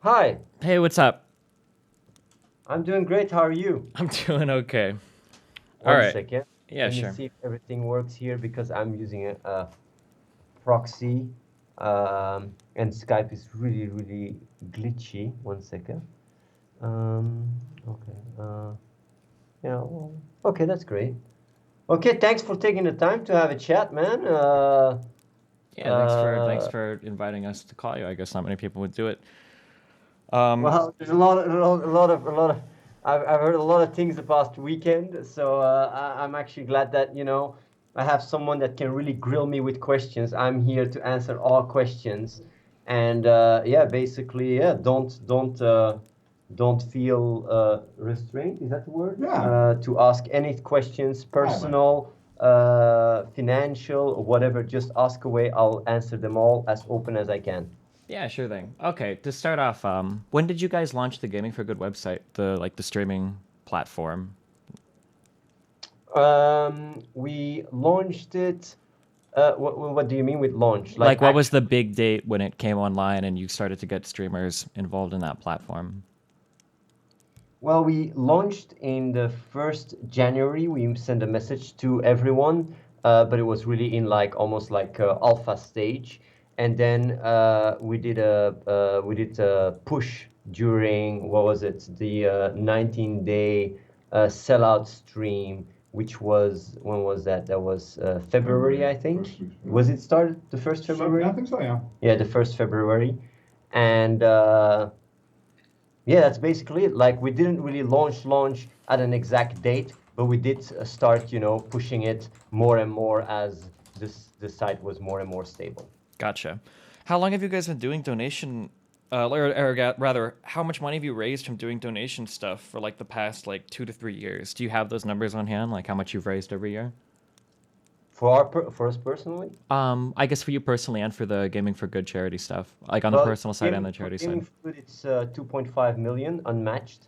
Hi, Hey, what's up? I'm doing great. How are you? I'm doing okay. All One right. second. Yeah, Let me sure. see if everything works here because I'm using a proxy and Skype is really glitchy. One second. Um, okay. Yeah, well, okay, that's great. Okay, thanks for taking the time to have a chat, man. Yeah, thanks Uh, for inviting us to call you. I guess not many people would do it. Um, Well, there's a lot of. I've heard a lot of things the past weekend, so I'm actually glad that I have someone that can really grill me with questions. I'm here to answer all questions, and yeah, basically, yeah, don't feel restrained. Is that the word? Yeah. To ask any questions, personal, financial, or whatever. Just ask away. I'll answer them all as open as I can. yeah, sure thing. Okay, to start off, when did you guys launch the Gaming for Good website, the streaming platform? We launched it. What do you mean with launch? Like Like, what was the actually, big date when it came online and you started to get streamers involved in that platform? well, we launched in the first January. We sent a message to everyone, but it was really in like almost like alpha stage. And then we did a push during what was it? The 19-day sellout stream, which was when was that? That was February, I think. First week, yeah. Was it started the first February? I think so, yeah. Yeah, the first February, and yeah, that's basically it. Like we didn't really launch at an exact date, but we did start, pushing it more and more as this site was more and more stable. Gotcha. How long have you guys been doing donation? Rather, how much money have you raised from doing donation stuff for like the past like 2 to 3 years? Do you have those numbers on hand, like how much you've raised every year? For us personally, I guess for you personally and for the Gaming for Good charity stuff, like on the well, personal side and the charity gaming side. for good, it's 2.5 million unmatched,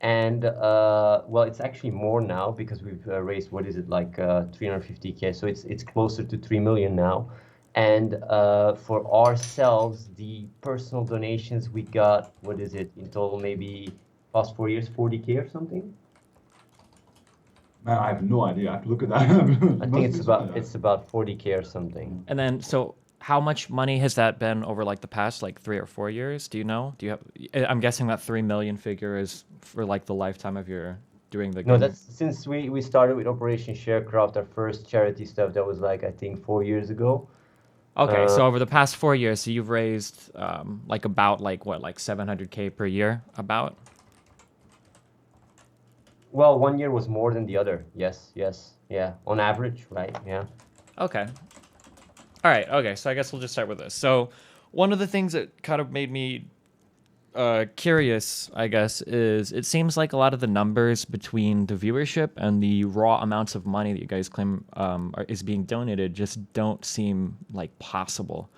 and well, it's actually more now because we've raised what is it like 350K, so it's closer to 3 million now. And for ourselves, the personal donations we got, what is it in total? Maybe past 4 years, 40K or something. Man, I have no idea. I have to look at that. I think Must be something like that. it's about 40K or something. And then, so how much money has that been over like the past like 3 or 4 years? Do you know? Do you have? I'm guessing that 3 million figure is for like the lifetime of your doing the No, gaming. that's since we started with Operation Sharecraft, our first charity stuff. That was like I think 4 years ago. Okay, Uh, so over the past 4 years, so you've raised like about like what, like 700K per year, about. Well, one year was more than the other. Yes, yeah. On average, right? Yeah. Okay. All right. Okay. So I guess we'll just start with this. So one of the things that kind of made me curious, I guess, is it seems like a lot of the numbers between the viewership and the raw amounts of money that you guys claim is being donated just don't seem like possible.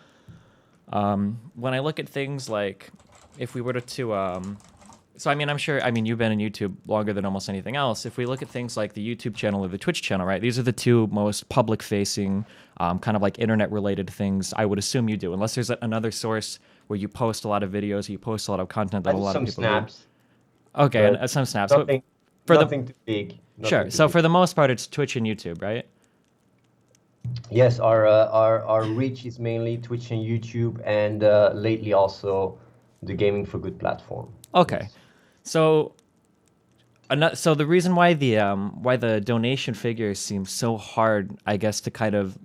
When I look at things like, if we were to so I mean, I'm sure. I mean, you've been in YouTube longer than almost anything else. If we look at things like the YouTube channel or the Twitch channel, right? These are the two most public-facing, kind of like internet-related things. I would assume you do, unless there's another source where you post a lot of videos, or you post a lot of content I that a do lot of some people view. snaps, Okay, and but some snaps, but nothing, for the nothing too big. sure. Nothing too So big. for the most part, it's Twitch and YouTube, right? Yes, our reach is mainly Twitch and YouTube, and lately also the Gaming for Good platform. Okay, Yes. so so the reason why the donation figures seem so hard, I guess, to kind of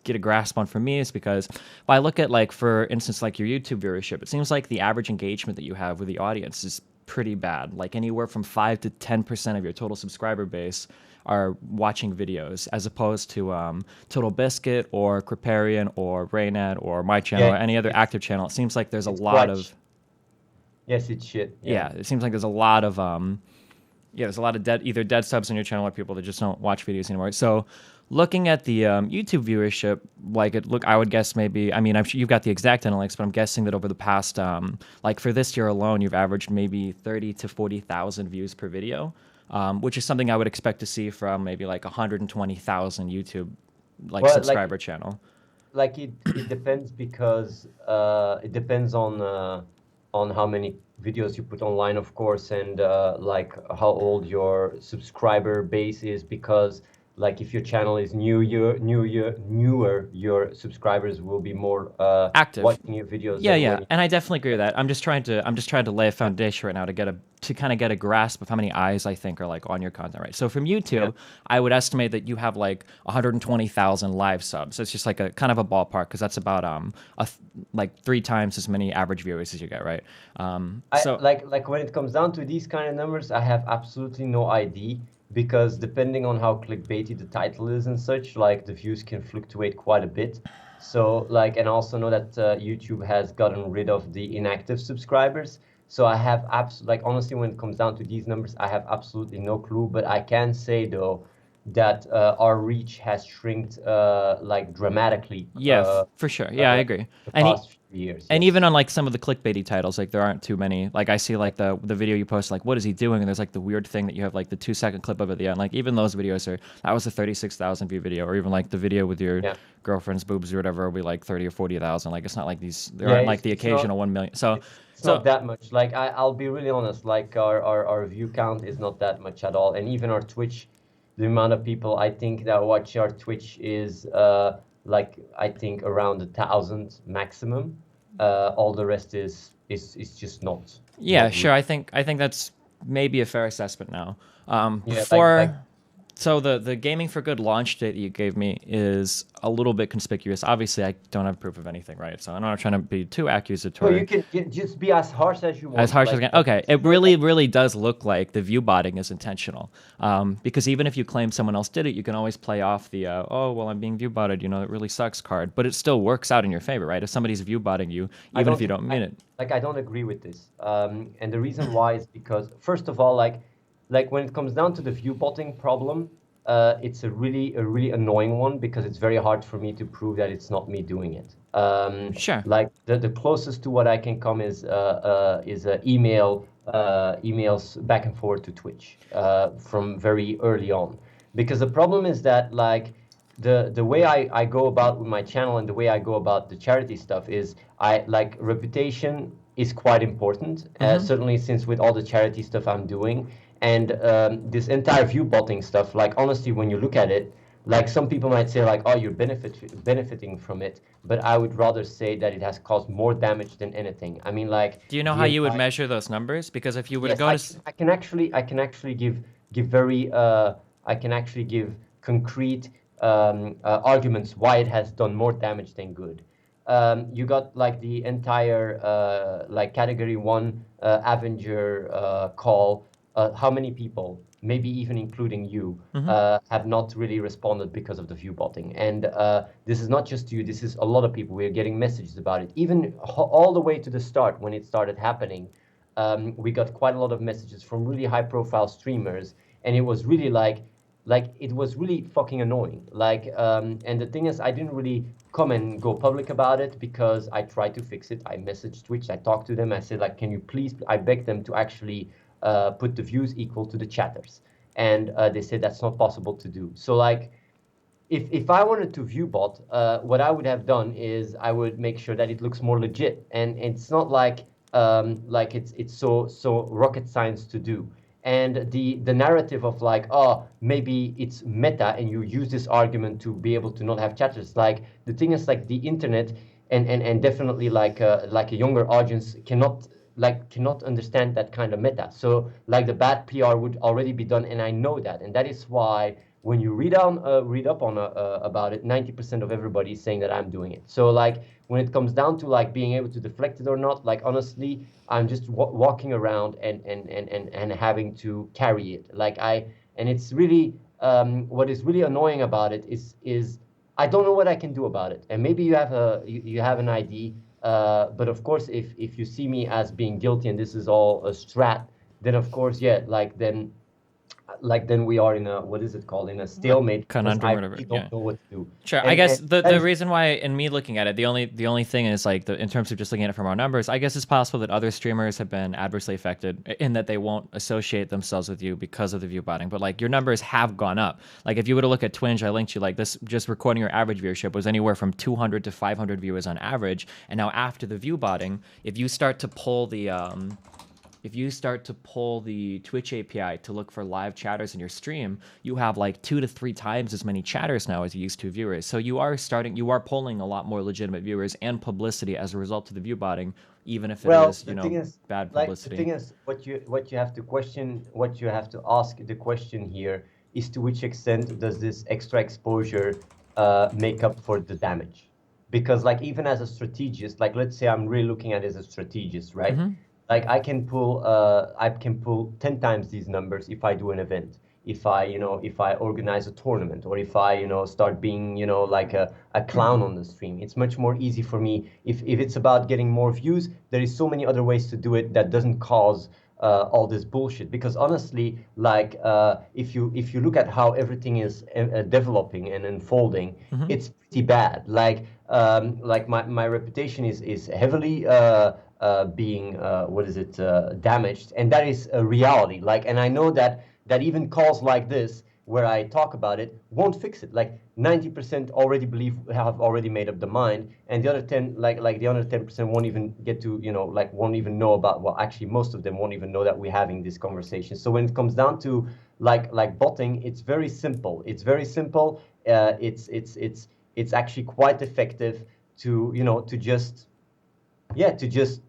get a grasp on for me is because if I look at, like, for instance, like your YouTube viewership, it seems like the average engagement that you have with the audience is pretty bad. Like anywhere from 5 to 10% of your total subscriber base are watching videos, as opposed to Total Biscuit or Kriparian or Raynad or my channel Yeah, or any other it's active channel. It seems like there's a it's lot quite. of Yes, it's shit. Yeah. yeah. It seems like there's a lot of yeah, there's a lot of either dead subs on your channel or people that just don't watch videos anymore. So, looking at the YouTube viewership, like I would guess maybe. I mean, I'm sure you've got the exact analytics, but I'm guessing that over the past, like for this year alone, you've averaged maybe 30 to 40,000 views per video, which is something I would expect to see from maybe like 120,000 YouTube like Well, subscriber channel. like it depends because it depends on on how many videos you put online, of course, and like how old your subscriber base is, because like if your channel is newer, your subscribers will be more Active. watching your videos Yeah, than yeah, when you. and I definitely agree with that. I'm just trying to lay a foundation right now to kind of get a grasp of how many eyes I think are like on your content, right? So from Yeah. YouTube, I would estimate that you have like 120,000 live subs. It's just like a kind of a ballpark because that's about like 3 times as many average viewers as you get, right? I So like when it comes down to these kind of numbers, I have absolutely no idea, because depending on how clickbaity the title is and such, like the views can fluctuate quite a bit. So like, and I also know that YouTube has gotten rid of the inactive subscribers. So I have like honestly, when it comes down to these numbers, I have absolutely no clue. But I can say though that our reach has shrinked like dramatically yeah, for sure. Yeah, I agree. the And past few years. and even Yes. on like some of the clickbaity titles, like there aren't too many. Like I see like the video you post, like what is he doing? And there's like the weird thing that you have like the 2 second clip of at the end. Like even those videos are that was a 36,000 view video, or even like the video with your Yeah. girlfriend's boobs or whatever will be like 30 or 40,000. Like it's not like these there Yeah. aren't like the It's not. occasional 1 million. So It's not so that much. Like I'll be really honest. Like our view count is not that much at all, and even our Twitch, the amount of people I think that watch our Twitch is like I think around 1,000 maximum. All the rest is just yeah, not sure. real. I think that's maybe a fair assessment now. Yeah, like Before So the gaming for good launch date that you gave me is a little bit conspicuous. Obviously, I don't have proof of anything, right? So I'm not trying to be too no, accusatory. you can just be as harsh as you As want. harsh as I Like can. Okay, it's it not really, that. really does look like the view botting is intentional. Because even if you claim someone else did it, you can always play off the oh well, I'm being view botted. It really sucks card. But it still works out in your favor, right? If somebody's view botting you, I even if don't you don't I, mean it. like I don't agree with this. And the reason why is because first of all, like when it comes down to the view botting problem, it's a really annoying one, because it's very hard for me to prove that it's not me doing it. Sure. Like the closest to what I can come is emails back and forth to Twitch from very early on, because the problem is that like the way I go about with my channel and the way I go about the charity stuff is I like reputation is quite important, Mm-hmm. certainly since with all the charity stuff I'm doing, and this entire view botting stuff, like honestly when you look at it, like some people might say like, oh, you're benefiting from it, but I would rather say that it has caused more damage than anything. I mean, like Do you know how the you would entire. measure those numbers? Because if you were to Yes, go to I can actually give very I can actually give concrete arguments why it has done more damage than good. You got like the entire like category one Avenger call. How many people, maybe even including you, Mhm. have not really responded because of the view botting? And this is not just you. This is a lot of people. We're getting messages about it, even all the way to the start when it started happening. We got quite a lot of messages from really high profile streamers, and it was really like it was really fucking annoying. Like and the thing is, I didn't really come and go public about it because I tried to fix it. I messaged Twitch, I talked to them, I said like, can you please, I begged them to actually put the views equal to the chatters, and they said that's not possible to do. So like if I wanted to view bot, what I would have done is I would make sure that it looks more legit, and it's not like it's so rocket science to do. And the narrative of like, oh, maybe it's meta, and you use this argument to be able to not have chatters. Like the thing is, like the internet and definitely like a younger audience cannot understand that kind of meta. So like the bad PR would already be done, and I know that, and that is why when you read up on about it, 90% of everybody is saying that I'm doing it. So like when it comes down to like being able to deflect it or not, like honestly, I'm just walking around and having to carry it. And it's really what is really annoying about it is I don't know what I can do about it. And maybe you have an idea. But of course, if you see me as being guilty and this is all a strat, then of course, yeah, like then like then we are in a, what is it called, in a stalemate, because conundrum I or whatever. really Yeah. don't know what to do. Sure. I And guess the that the is, reason why, in me looking at it, the only thing is like in terms of just looking at it from our numbers, I guess it's possible that other streamers have been adversely affected in that they won't associate themselves with you because of the view botting. But like your numbers have gone up. Like if you were to look at Twinge, I linked you, like this just recording your average viewership was anywhere from 200 to 500 viewers on average. And now after the view botting, if you start to pull the Twitch API to look for live chatters in your stream, you have like 2 to 3 times as many chatters now as you used to viewers. So you are pulling a lot more legitimate viewers and publicity as a result of the view botting, even if it well, is, the thing is, bad like the publicity. thing is, what you have to question, what you have to ask the question here is, to which extent does this extra exposure make up for the damage? Because like even as a strategist, like let's say I'm really looking at it as a strategist, right? Like I can pull 10 times these numbers if I do an event, if I, if I organize a tournament, or if I, start being, like a clown on the stream. It's much more easy for me. If it's about getting more views, there is so many other ways to do it that doesn't cause all this bullshit. Because honestly, like if you look at how everything is developing and unfolding, it's pretty bad. Like my reputation is heavily being what is it damaged, and that is a reality. Like, and I know that even calls like this, where I talk about it, won't fix it. Like 90% already have already made up the mind, and the other 10, like the other 10% won't even get to, like won't even know about. Well, actually, most of them won't even know that we're having this conversation. So when it comes down to like botting, it's very simple. It's very simple. It's actually quite effective to, to just, yeah, to just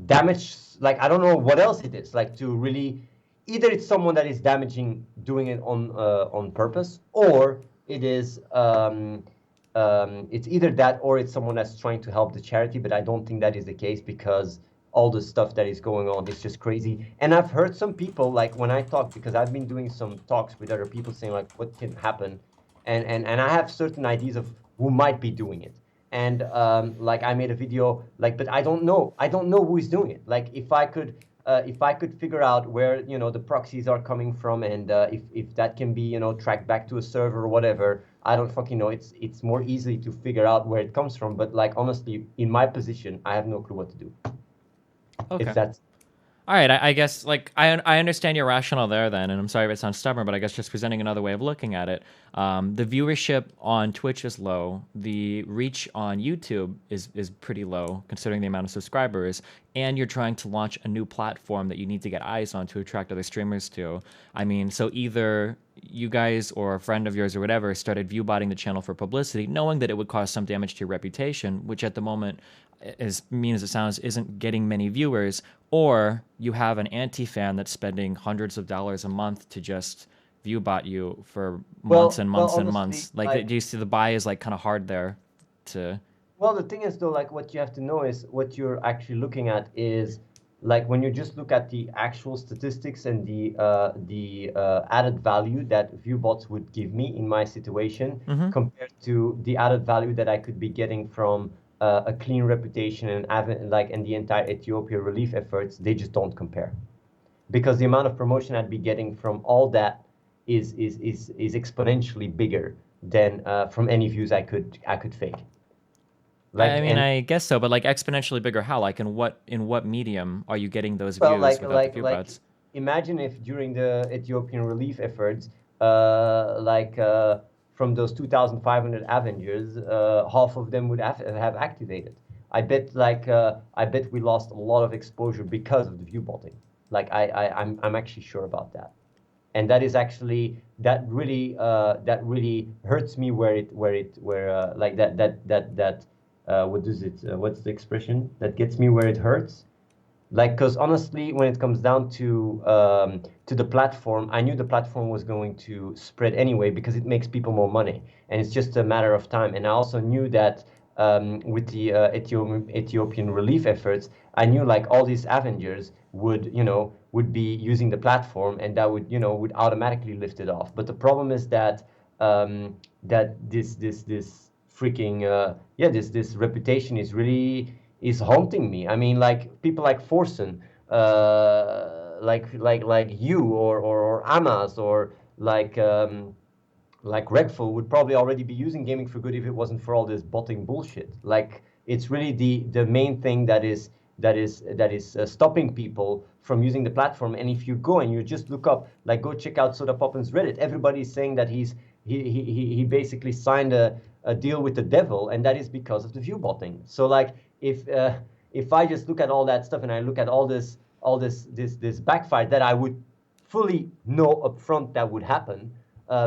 damage. Like, I don't know what else it is, like to really, either it's someone that is damaging doing it on purpose, or it is it's either that, or it's someone that's trying to help the charity. But I don't think that is the case, because all the stuff that is going on is just crazy. And I've heard some people, like when I talk, because I've been doing some talks with other people, saying like what can happen, and I have certain ideas of who might be doing it. And like I made a video, like, but I don't know who is doing it. Like if I could figure out where, the proxies are coming from, and if that can be, tracked back to a server or whatever, I don't fucking know. It's more easy to figure out where it comes from. But like honestly, in my position, I have no clue what to do. If Okay. that's All right, I guess like I understand your rationale there then, and I'm sorry if it sounds stubborn, but I guess just presenting another way of looking at it, the viewership on Twitch is low, the reach on YouTube is pretty low considering the amount of subscribers, and you're trying to launch a new platform that you need to get eyes on to attract other streamers to. I mean, so either you guys or a friend of yours or whatever started viewbotting the channel for publicity, knowing that it would cause some damage to your reputation, which at the moment, as mean as it sounds, isn't getting many viewers, or you have an anti-fan that's spending hundreds of dollars a month to just viewbot you for months and months and honestly, months. Like, do you see the buy is like kind of hard there to... well, the thing is though, like what you have to know is, what you're actually looking at is, like when you just look at the actual statistics and the added value that viewbots would give me in my situation, compared to the added value that I could be getting from a clean reputation and the entire Ethiopia relief efforts, they just don't compare. Because the amount of promotion I'd be getting from all that is exponentially bigger than from any views I could fake. I Like, mean, and I guess so, but like exponentially bigger how? Like in what medium are you getting those well, views without the view bots? imagine if during the Ethiopian relief efforts, from those 2,500 Avengers, half of them would have activated. I bet we lost a lot of exposure because of the view botting. Like I'm actually sure about that. And that is actually, that really hurts me, where like that what is it, what's the expression that gets me where it hurts? Like, because honestly, when it comes down to the platform, I knew the platform was going to spread anyway, because it makes people more money, and it's just a matter of time. And I also knew that with the Ethiopian relief efforts, I knew like all these Avengers would be using the platform, and that would automatically lift it off. But the problem is that this freaking this reputation is haunting me. I mean, like people like Forsen, like you or Amas or like Redfall would probably already be using gaming for good if it wasn't for all this botting bullshit. Like it's really the main thing that is stopping people from using the platform. And if you go and you just look up, like go check out Soda Poppin's Reddit, everybody's saying that he basically signed a deal with the devil, and that is because of the Viewbotting. So like if I just look at all that stuff and I look at all this backfire that I would fully know upfront that would happen,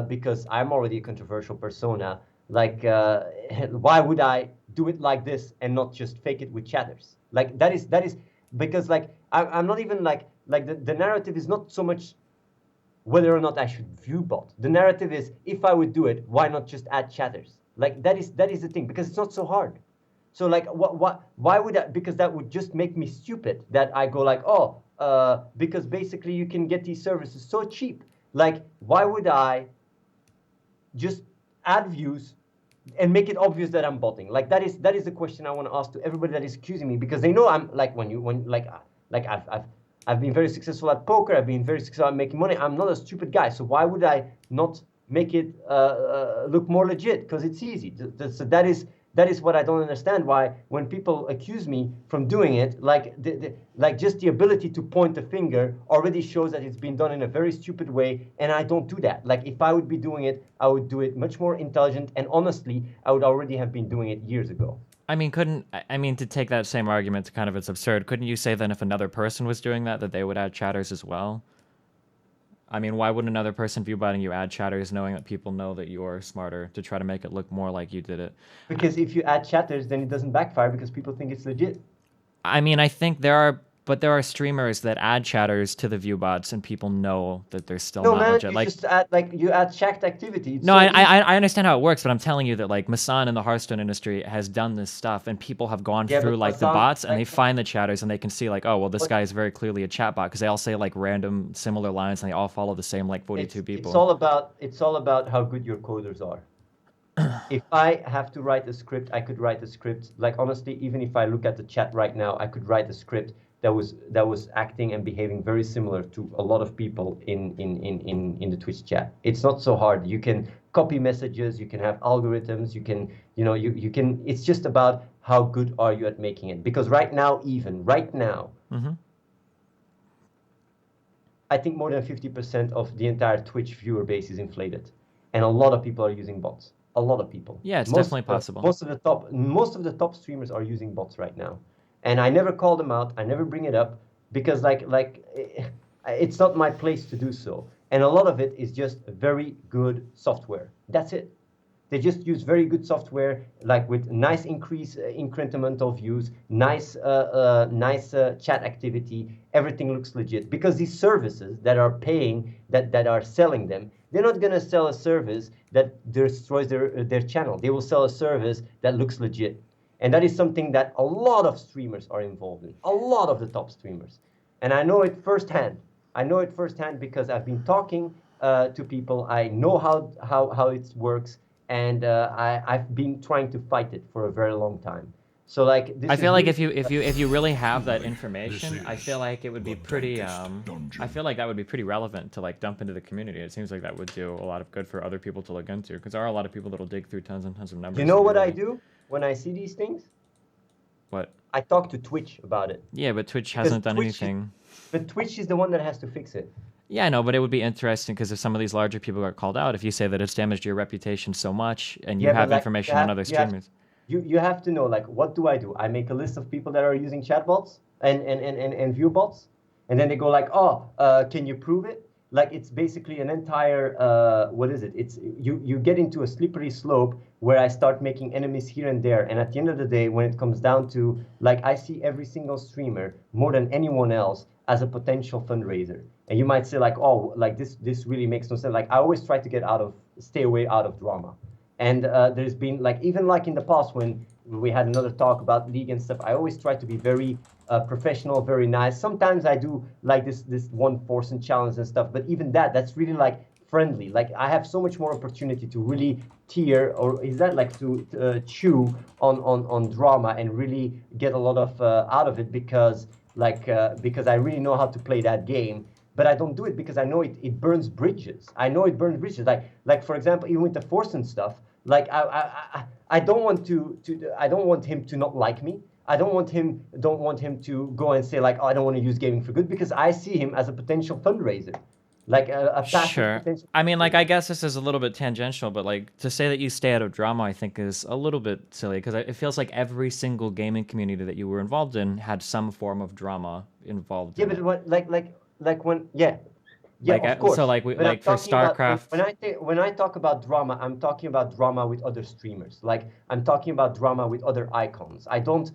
because I'm already a controversial persona. Like, why would I do it like this and not just fake it with chatters? Like that is because like I'm not even like the narrative is not so much whether or not I should view bot. The narrative is if I would do it, why not just add chatters? Like that is the thing, because it's not so hard. So like why would I? Because that would just make me stupid. That I go like, oh, because basically you can get these services so cheap. Like why would I just add views and make it obvious that I'm botting? Like that is the question I want to ask to everybody that is accusing me, because they know I'm like like I've been very successful at poker. I've been very successful at making money. I'm not a stupid guy. So why would I not make it look more legit? Because it's easy. So that is what I don't understand. Why when people accuse me from doing it, like like just the ability to point the finger already shows that it's been done in a very stupid way, and I don't do that. Like if I would be doing it, I would do it much more intelligent, and honestly, I would already have been doing it years ago. I mean, to take that same argument to kind of it's absurd, couldn't you say then if another person was doing that they would add chatters as well? I mean, why wouldn't another person viewbotting you add chatters knowing that people know that you're smarter to try to make it look more like you did it? Because if you add chatters, then it doesn't backfire because people think it's legit. I mean, I think there are streamers that add chatters to the viewbots and people know that they're still No, not man, legit. you like just add you add chat activity. It's No, so I understand how it works, but I'm telling you that like Masan in the Hearthstone industry has done this stuff, and people have gone Yeah, through but like the Masan, bots, and like, they find the chatters, and they can see like, oh, well, this But- guy is very clearly a chat bot because they all say like random similar lines, and they all follow the same like 42 people. It's all about how good your coders are. If I have to write a script, I could write a script. Like honestly, even if I look at the chat right now, I could write a script that was acting and behaving very similar to a lot of people in the Twitch chat. It's not so hard. You can copy messages, you can have algorithms, you can, you can, it's just about how good are you at making it. Because right now, Mm-hmm. I think more than 50% of the entire Twitch viewer base is inflated. And a lot of people are using bots. A lot of people. Yeah, it's definitely possible. Most of the top streamers are using bots right now. And I never call them out. I never bring it up because it's not my place to do so. And a lot of it is just very good software. That's it. They just use very good software, like with nice incremental views, nice chat activity. Everything looks legit because these services that are paying, that are selling them, they're not gonna sell a service that destroys their channel. They will sell a service that looks legit, and that is something that a lot of streamers are involved in. A lot of the top streamers, and I know it firsthand. I know it firsthand because I've been talking to people. I know how it works. And I've been trying to fight it for a very long time. So like, I feel like if you really have that information, I feel like it would be pretty. I feel like that would be pretty relevant to like dump into the community. It seems like that would do a lot of good for other people to look into because there are a lot of people that'll dig through tons and tons of numbers. You know what I do when I see these things? What? I talk to Twitch about it. Yeah, but Twitch hasn't done anything. But Twitch is the one that has to fix it. Yeah, I know, but it would be interesting because if some of these larger people got called out, if you say that it's damaged your reputation so much and you have information on other streamers. You have to know, like, what do? I make a list of people that are using chatbots and view bots, and then they go like, oh, can you prove it? Like, it's basically an entire, what is it? It's you get into a slippery slope where I start making enemies here and there. And at the end of the day, when it comes down to, like, I see every single streamer more than anyone else as a potential fundraiser. And you might say like, oh, like this really makes no sense. Like I always try to stay away out of drama. And there's been like, even like in the past when we had another talk about league and stuff, I always try to be very professional, very nice. Sometimes I do like this one person challenge and stuff, but even that's really like friendly. Like I have so much more opportunity to really tear, or is that like to chew on drama and really get a lot of out of it, because like because I really know how to play that game. But I don't do it because I know it burns bridges. I know it burns bridges. Like for example, even with the force and stuff. Like I don't want I don't want him to not like me. I don't want him to go and say like, oh, I don't want to use gaming for good, because I see him as a potential fundraiser, like a passive Sure. potential. I mean, like, I guess this is a little bit tangential, but like to say that you stay out of drama, I think is a little bit silly because it feels like every single gaming community that you were involved in had some form of drama involved Yeah, in but it. like when yeah, Like, of so course. like But I'm for talking about StarCraft. when I talk about drama, I'm talking about drama with other streamers. Like I'm talking about drama with other icons. I don't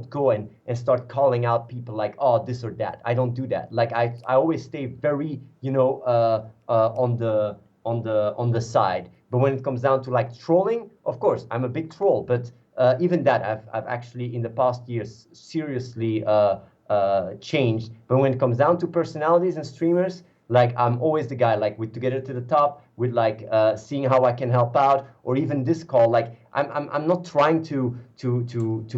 go and start calling out people like, oh, this or that. I don't do that. Like I always stay very, on the side. But when it comes down to like trolling, of course, I'm a big troll. But even that, I've actually in the past years seriously changed. But when it comes down to personalities and streamers, like I'm always the guy like with Together to the Top, with like seeing how I can help out, or even this call. Like I'm not trying to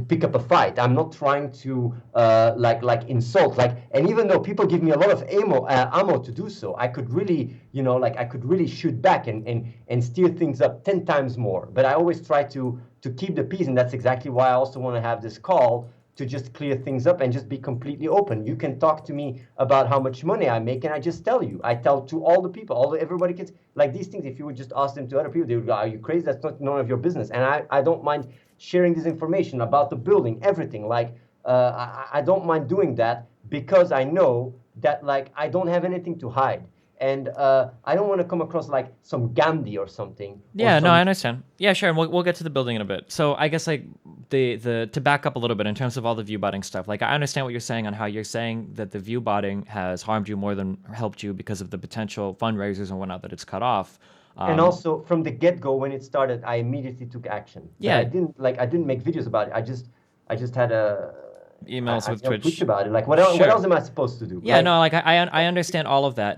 pick up a fight. I'm not trying to like insult. Like, and even though people give me a lot of ammo to do so, I could really, like I could really shoot back and steer things up 10 times more. But I always try to keep the peace, and that's exactly why I also want to have this call, to just clear things up and just be completely open. You can talk to me about how much money I make, and I just tell you. I tell to all the people, everybody gets like these things. If you would just ask them to other people, they would go, "Are you crazy? That's not none of your business." And I don't mind sharing this information about the building, everything. Like I don't mind doing that because I know that like I don't have anything to hide. And I don't want to come across like some Gandhi or something, or Yeah, no, I some. understand. Yeah, sure, and we'll get to the building in a bit. So I guess like the to back up a little bit in terms of all the viewbotting stuff. Like I understand what you're saying on how you're saying that the viewbotting has harmed you more than helped you because of the potential fundraisers and whatnot that it's cut off. And also from the get-go, when it started, I immediately took action. But Yeah, I didn't make videos about it. I just had emails with tweets Twitch. about it. Like what Sure. else am I supposed to do? Yeah, Like no, like I understand all of that.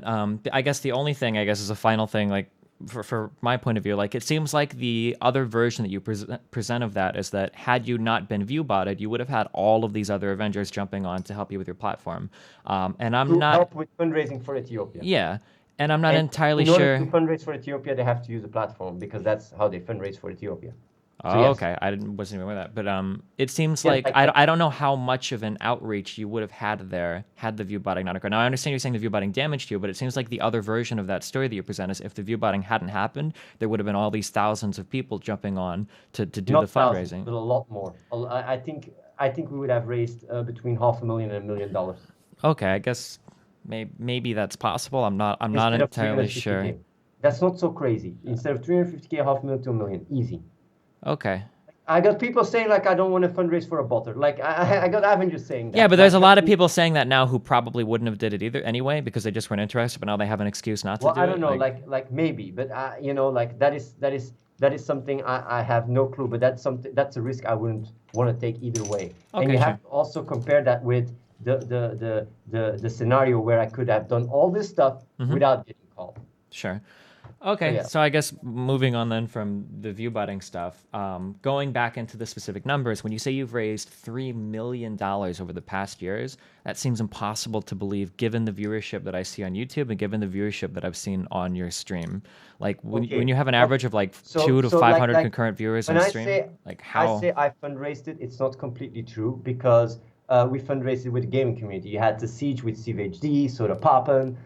I guess the only thing I guess is a final thing, like for my point of view, like it seems like the other version that you present of that is that had you not been viewbotted, you would have had all of these other Avengers jumping on to help you with your platform. And I'm to not, help with fundraising for Ethiopia. yeah, and I'm not And entirely in order to sure. fundraise for Ethiopia, they have to use a platform because that's how they fundraise for Ethiopia. So Oh, yes, okay. Wasn't even aware of that. But it seems yes, like I don't know how much of an outreach you would have had there had the viewbotting not occurred. Now I understand you're saying the viewbotting damaged you, but it seems like the other version of that story that you present is if the viewbotting hadn't happened, there would have been all these thousands of people jumping on to do the not thousands, fundraising. but a lot more. I think we would have raised between $500,000 and $1 million Okay, I guess maybe that's possible. I'm not instead of entirely sure. 350K. That's not so crazy. Instead of 350K, 500,000 to a million, easy. Okay. I got people saying like I don't want to fundraise for a botter. Like I got Avengers saying Yeah, that. but there's Like a lot of people saying that now who probably wouldn't have did it either anyway because they just weren't interested, but now they have an excuse not to well, do I don't it. know, Like, like maybe, but like that is something I have no clue. But that's a risk I wouldn't want to take either way. And okay, you sure. have to also compare that with the scenario where I could have done all this stuff without getting called. Sure. So Okay, yeah. so I guess moving on then from the viewbotting stuff, going back into the specific numbers, when you say you've raised $3 million over the past years, that seems impossible to believe given the viewership that I see on YouTube and given the viewership that I've seen on your stream. Like when Okay. you have an average of like So 2 to so 500 like concurrent viewers when on I stream, say like I how? say I fundraised it, it's not completely true because we fundraised it with the gaming community. You had the Siege with Steve HD, Soda Poppin,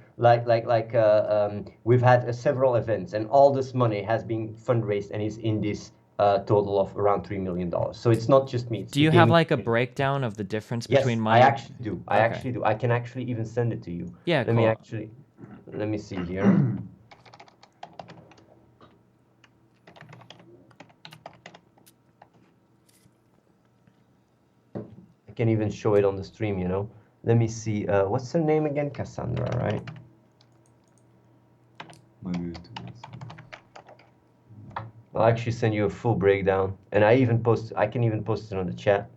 we've had several events, and all this money has been fundraised and is in this total of around $3 million. So it's not just me; it's Do the you have gaming like a community. breakdown of the difference Yes, between I money? actually do. I Okay. actually do. I can actually even send it to you. Yeah, Let me cool. actually, let me see here. I can even show it on the stream. Let me see. What's her name again? Cassandra, right? Maybe it was. I'll actually send you a full breakdown, and I can even post it on the chat.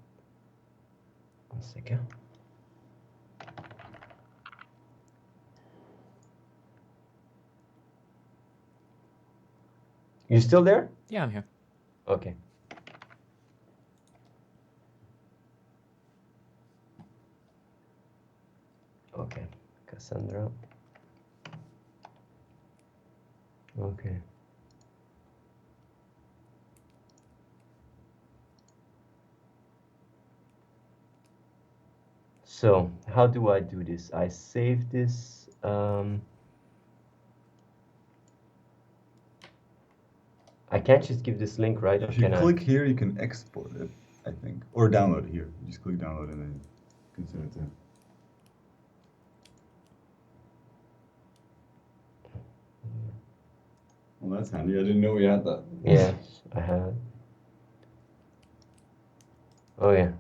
1 second. You still there? Yeah, I'm here. Okay. Okay, Cassandra. Okay. So how do I do this? I save this. I can't just give this link, right? Or If you can click here, you can export it, I think, or download it here. You just click download and then you can send it to him. Well, that's handy. I didn't know we had that. Yes, I have it. Oh yeah.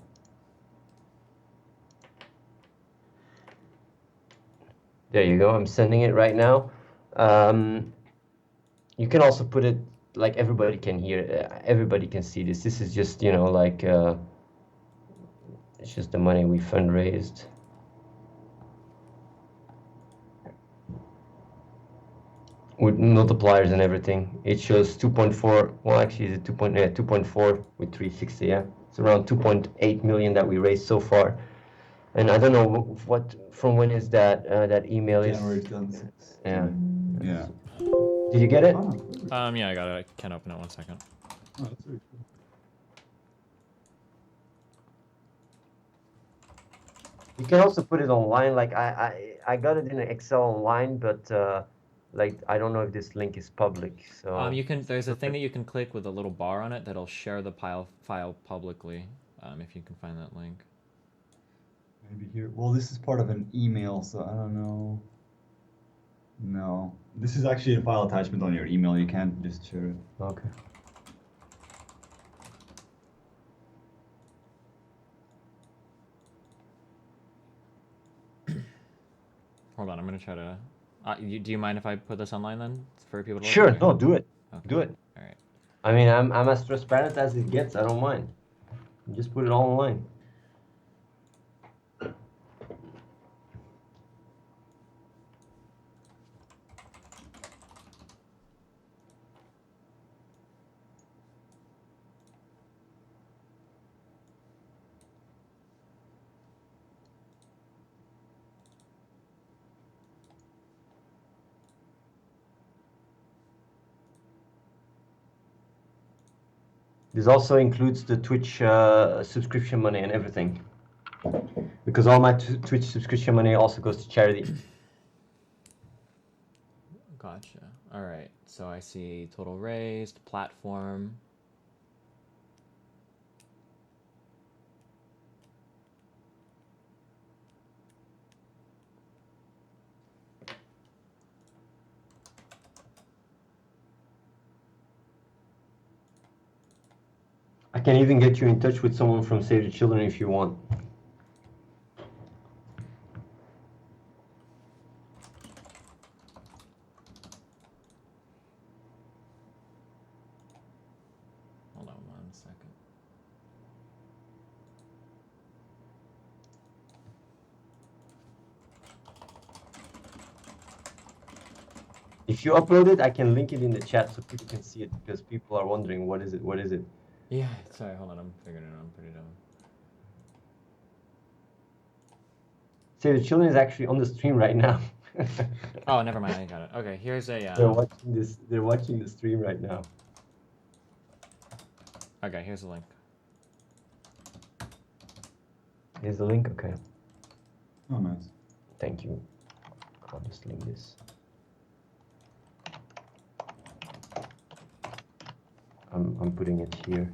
There you go. I'm sending it right now. You can also put it like everybody can hear. Everybody can see this. This is just, you know, like it's just the money we fundraised. With multipliers and everything. It shows 2.4. Well, actually, it's 2.4 with 360. Yeah, it's around 2.8 million that we raised so far. And I don't know what from when is that that email January is. 2006. Yeah. Yeah. Did you get it? Oh, Yeah, I got it. I can't open it. 1 second. oh, that's very cool. You can also put it online. Like I got it in Excel online, but like I don't know if this link is public. So You can. There's a thing that you can click with a little bar on it that'll share the file publicly. If you can find that link. Maybe here. Well, this is part of an email, so I don't know. No, this is actually a file attachment on your email. You can't just share it. okay. Hold on, I'm gonna try to. Do you mind if I put this online then for people to look Sure. at? No, do it. Okay. Do it. All right. I mean, I'm as transparent as it gets. I don't mind. Just put it all online. This also includes the Twitch subscription money and everything. Because all my Twitch subscription money also goes to charity. Gotcha. All right. So I see total raised, platform. I can even get you in touch with someone from Save the Children if you want. Hold on 1 second. If you upload it, I can link it in the chat so people can see it because people are wondering what is it, what is it? Yeah. Sorry. Hold on. I'm figuring it out. I'm pretty dumb. Save the Children is actually on the stream right now. Oh, never mind. I got it. Okay. Here's a. They're watching this. They're watching the stream right now. Okay. Here's the link. Here's the link. Okay. Oh, nice. Thank you. I'll just link this. I'm putting it here.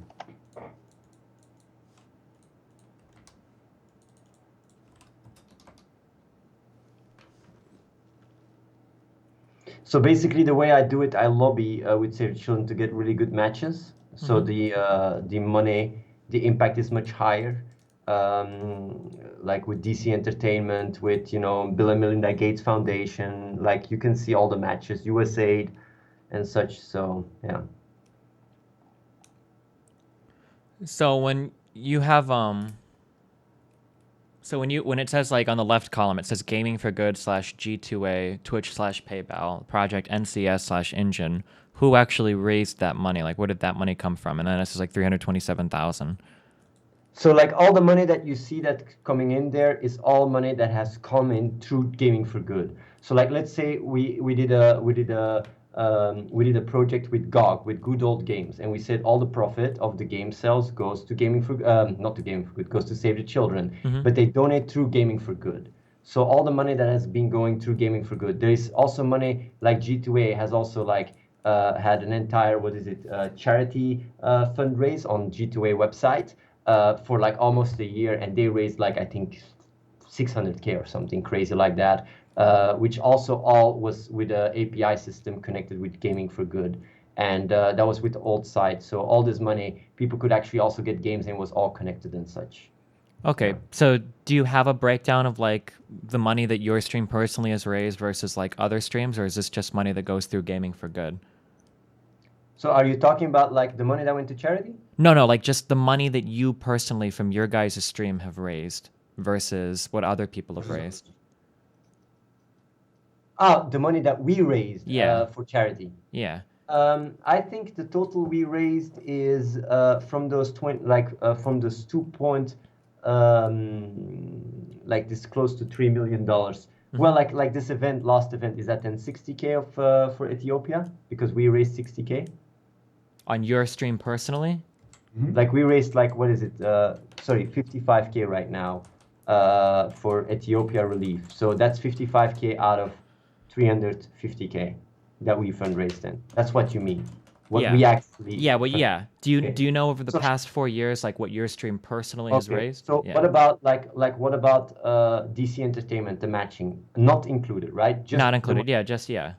So basically, the way I do it, I lobby with Save the Children to get really good matches. So the money, the impact is much higher. Like with DC Entertainment, with Bill and Melinda Gates Foundation, like you can see all the matches, USAID, and such. So yeah. So when you have so when it says like on the left column it says gaming for good /G2A Twitch /PayPal project NCS /Engine, who actually raised that money? Like where did that money come from? And then it says like 327,000. So like all the money that you see that coming in there is all money that has come in through Gaming for Good. So like let's say we did a project with GOG, with Good Old Games, and we said all the profit of the game sales goes to Gaming for not to Gaming for Good, goes to Save the Children, but they donate through Gaming for Good. So all the money that has been going through Gaming for Good. There is also money like G2A has also like had an entire charity fundraise on G2A website for like almost a year, and they raised like I think 600K or something crazy like that, which also all was with a API system connected with Gaming for Good, and that was with the old site. So all this money, people could actually also get games, and it was all connected and such. Okay, so do you have a breakdown of like the money that your stream personally has raised versus like other streams, or is this just money that goes through Gaming for Good? So are you talking about like the money that went to charity? No, like just the money that you personally from your guys' stream have raised versus what other people have raised. Ah, the money that we raised for charity. Yeah. I think the total we raised is from those 20, from this 2 point, like this close to $3 million. Well, like this event, last event is at 60K of for Ethiopia because we raised 60K. On your stream personally? Like we raised like what is it? Sorry, 55K right now for Ethiopia relief. So that's 55K out of 350K that we fundraised in. That's what you mean. What we actually. Yeah, well, yeah. Do you know over the past 4 years like what your stream personally has raised? So what about what about DC Entertainment, the matching? Not included, right? Just not included. Yeah.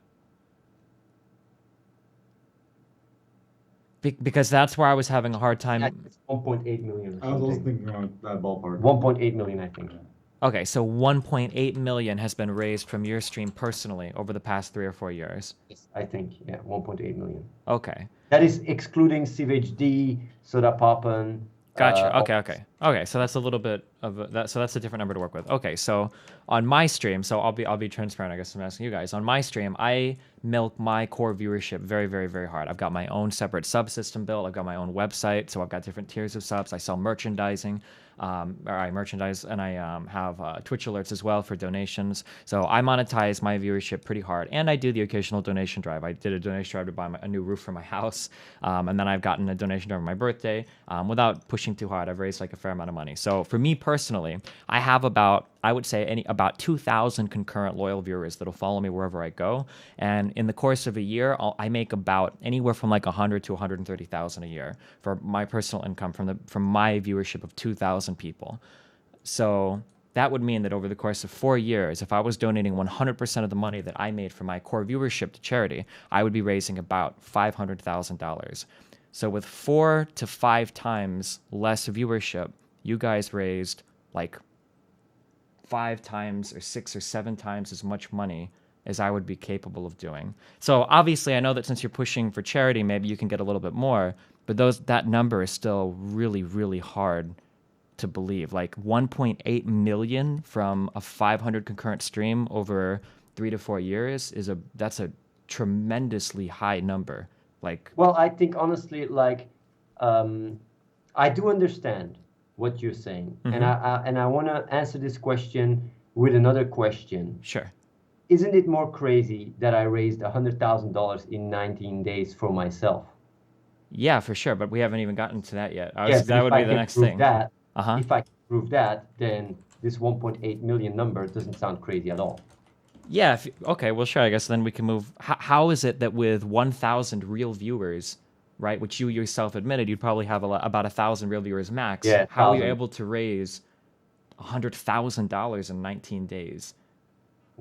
Because that's where I was having a hard time. It's 1.8 million. I was also thinking around that ballpark. 1.8 million, I think. Okay, so 1.8 million has been raised from your stream personally over the past 3 or 4 years. Yes, I think, yeah, 1.8 million. Okay. That is excluding CVHD, Soda Poppin. Gotcha. Okay. So that's a little bit of that. So that's a different number to work with. Okay. So on my stream, so I'll be transparent. I guess I'm asking you guys. On my stream, I milk my core viewership very, very, very hard. I've got my own separate subsystem built. I've got my own website. So I've got different tiers of subs. I sell merchandising. I merchandise, and I have Twitch alerts as well for donations. So I monetize my viewership pretty hard, and I do the occasional donation drive. I did a donation drive to buy a new roof for my house, and then I've gotten a donation drive on my birthday. Without pushing too hard, I've raised like a fair amount of money. So for me personally, I have about 2,000 concurrent loyal viewers that'll follow me wherever I go, and in the course of a year, I make about anywhere from like 100 to 130,000 a year for my personal income from my viewership of 2,000 people. So that would mean that over the course of 4 years, if I was donating 100% of the money that I made from my core viewership to charity, I would be raising about $500,000. So with 4 to 5 times less viewership, you guys raised like 5 times or 6 or 7 times as much money as I would be capable of doing. So obviously, I know that since you're pushing for charity, maybe you can get a little bit more, but that number is still really, really hard to believe. Like 1.8 million from a 500 concurrent stream over 3 to 4 years that's a tremendously high number. Like, well, I think honestly, like, I do understand what you're saying, and I want to answer this question with another question. Sure. Isn't it more crazy that I raised $100,000 in 19 days for myself? Yeah, for sure, but we haven't even gotten to that yet. That would be the next thing. If I can prove that, then this 1.8 million number doesn't sound crazy at all. Yeah. Okay. Well, sure. I guess then we can move. How is it that with 1,000 real viewers, right, which you yourself admitted, you'd probably have about 1,000 real viewers max. Yeah, how are you able to raise $100,000 in 19 days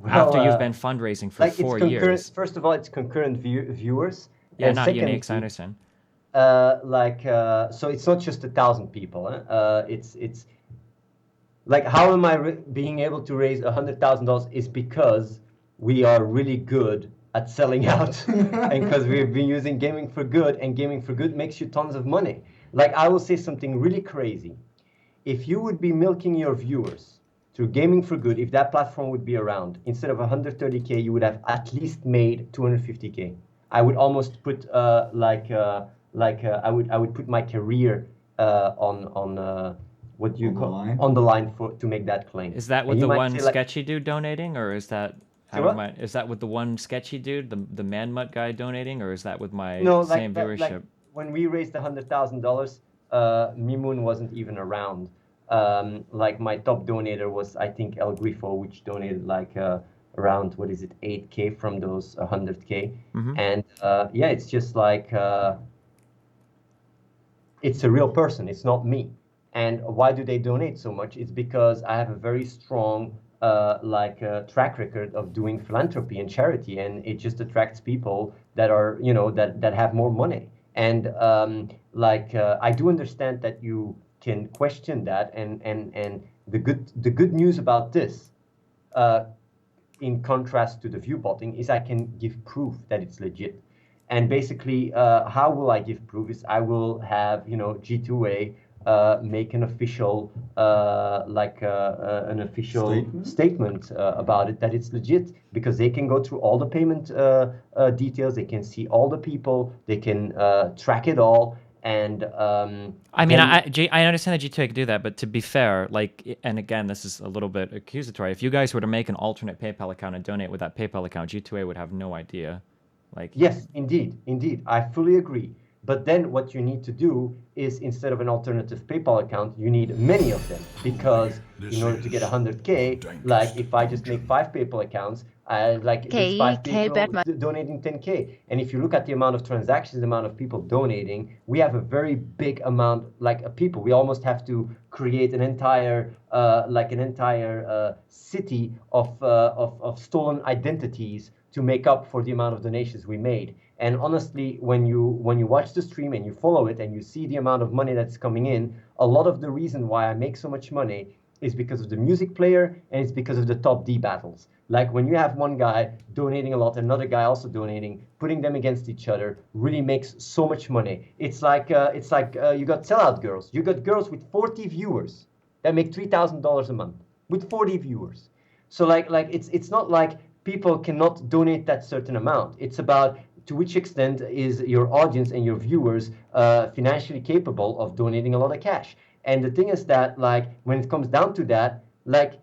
after you've been fundraising for 4 years? First of all, it's concurrent viewers. Yeah, not uniques. I understand. So it's not just 1,000 people. It's like, how am I being able to raise $100,000 is because we are really good at selling out, and because we've been using Gaming for Good, and Gaming for Good makes you tons of money. Like, I will say something really crazy. If you would be milking your viewers through Gaming for Good, if that platform would be around, instead of 130K, you would have at least made 250K. I would almost put I would put my career what do you On the call line? on the line for to make that claim. Is that And with you the might one say like, sketchy dude donating, or is that say how am what? I? Is that with the one sketchy dude, the man mutt guy donating, or is that with my No, same like viewership? when we raised $100,000, Mimoun wasn't even around. Like my top donator was, I think, El Grifo, which donated like around, what is it, 8K from those 100K. Mm-hmm. And yeah, it's just like it's a real person. It's not me. And why do they donate so much? It's because I have a very strong track record of doing philanthropy and charity, and it just attracts people that are, you know, that have more money. And I do understand that you can question that, and the good news about this, uh, in contrast to the Viewbotting, is I can give proof that it's legit. And basically, how will I give proof? Is I will have, you know, G2A make an official an official statement about it, that it's legit, because they can go through all the payment details, they can see all the people, they can track it all, and I mean, then I understand that G2A could do that, but to be fair, like, and again, this is a little bit accusatory. If you guys were to make an alternate PayPal account and donate with that PayPal account, G2A would have no idea. Like, yes, indeed, I fully agree. But then what you need to do is, instead of an alternative PayPal account, you need many of them, because in order to get 100K, like if I just make 5 PayPal accounts, there's 5 people donating 10K. And if you look at the amount of transactions, the amount of people donating, we have a very big amount of people. We almost have to create an entire city of stolen identities to make up for the amount of donations we made. And honestly, when you watch the stream and you follow it and you see the amount of money that's coming in, a lot of the reason why I make so much money is because of the music player, and it's because of the top D battles. Like when you have one guy donating a lot, another guy also donating, putting them against each other really makes so much money. It's like you got sellout girls. You got girls with 40 viewers that make $3,000 a month with 40 viewers. So it's not like people cannot donate that certain amount. It's about to which extent is your audience and your viewers financially capable of donating a lot of cash. And the thing is that, like, when it comes down to that, like,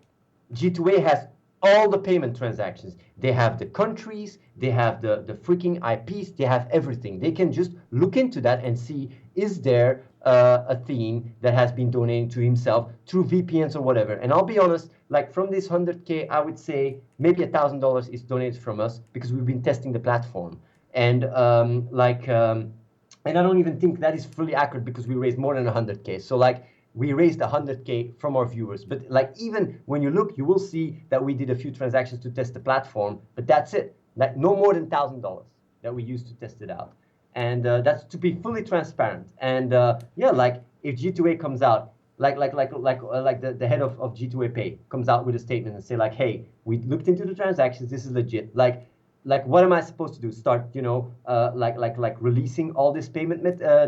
G2A has all the payment transactions. They have the countries, they have the freaking IPs, they have everything. They can just look into that and see, is there a theme that has been donating to himself through VPNs or whatever. And I'll be honest, like from this 100K, I would say maybe $1,000 is donated from us, because we've been testing the platform. And and I don't even think that is fully accurate, because we raised more than 100K. So like we raised 100K from our viewers. But like even when you look, you will see that we did a few transactions to test the platform, but that's it. Like no more than $1,000 that we used to test it out. And that's to be fully transparent. And yeah, like if G2A comes out, the head of G2A Pay comes out with a statement and say like, hey, we looked into the transactions, this is legit. Like what am I supposed to do? Start, you know, releasing all this payment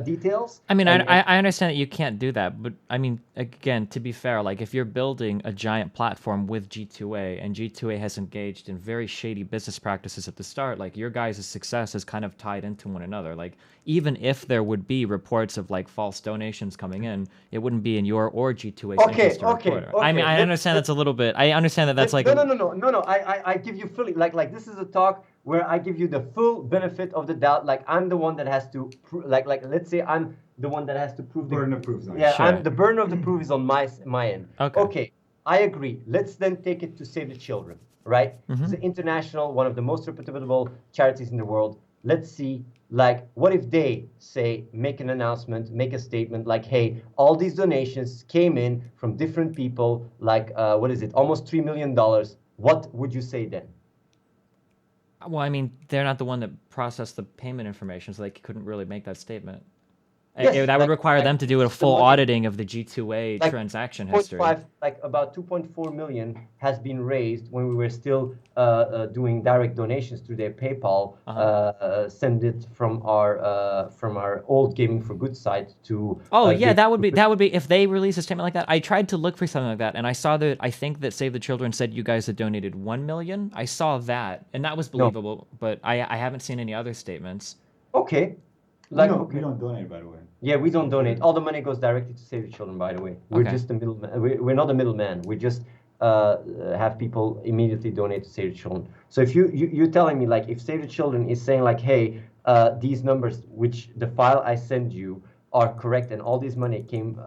details? I mean, I understand that you can't do that, but I mean, again, to be fair, like if you're building a giant platform with G2A and G2A has engaged in very shady business practices at the start, like your guys' success is kind of tied into one another. Like even if there would be reports of like false donations coming in, it wouldn't be in your or G2A's interest to report it. I mean, I understand that's a little bit. I understand that that's like no. I give you fully like this is a talk where I give you the full benefit of the doubt. Like I'm the one that has to like let's say I'm the one that has to prove the burden of proof. Yeah, Sure. I'm the burden of the proof is on my end. Okay. I agree. Let's then take it to Save the Children, right? Mm-hmm. It's an international, one of the most reputable charities in the world. Let's see, like, what if they say, make an announcement, make a statement like, hey, all these donations came in from different people, like, what is it, almost $3 million. What would you say then? Well, I mean, they're not the one that processed the payment information, so they couldn't really make that statement. Yes, that would require them to do a full logic. auditing of the G2A Like, transaction history. Like about 2.4 million has been raised when we were still doing direct donations through their PayPal. Send it from our old Gaming for Good site to. Oh yeah, that would be if they release a statement like that. I tried to look for something like that, and I saw that I think that Save the Children said you guys had donated 1 million. I saw that, and that was believable, but I haven't seen any other statements. Okay. Like, we okay. don't donate, by the way. Yeah, we don't donate. All the money goes directly to Save the Children, by the way. We're Okay. just the middleman. We're not the middleman. We just have people immediately donate to Save the Children. So if you're telling me, like, if Save the Children is saying, like, hey, these numbers, which the file I send you are correct, and all this money came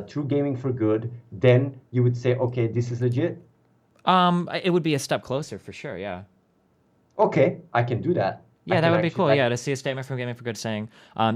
through Gaming for Good, then you would say, okay, this is legit. It would be a step closer for sure. Yeah. Okay, I can do that. Yeah, that would be actually, cool. like, Yeah, to see a statement from Gaming for Good saying,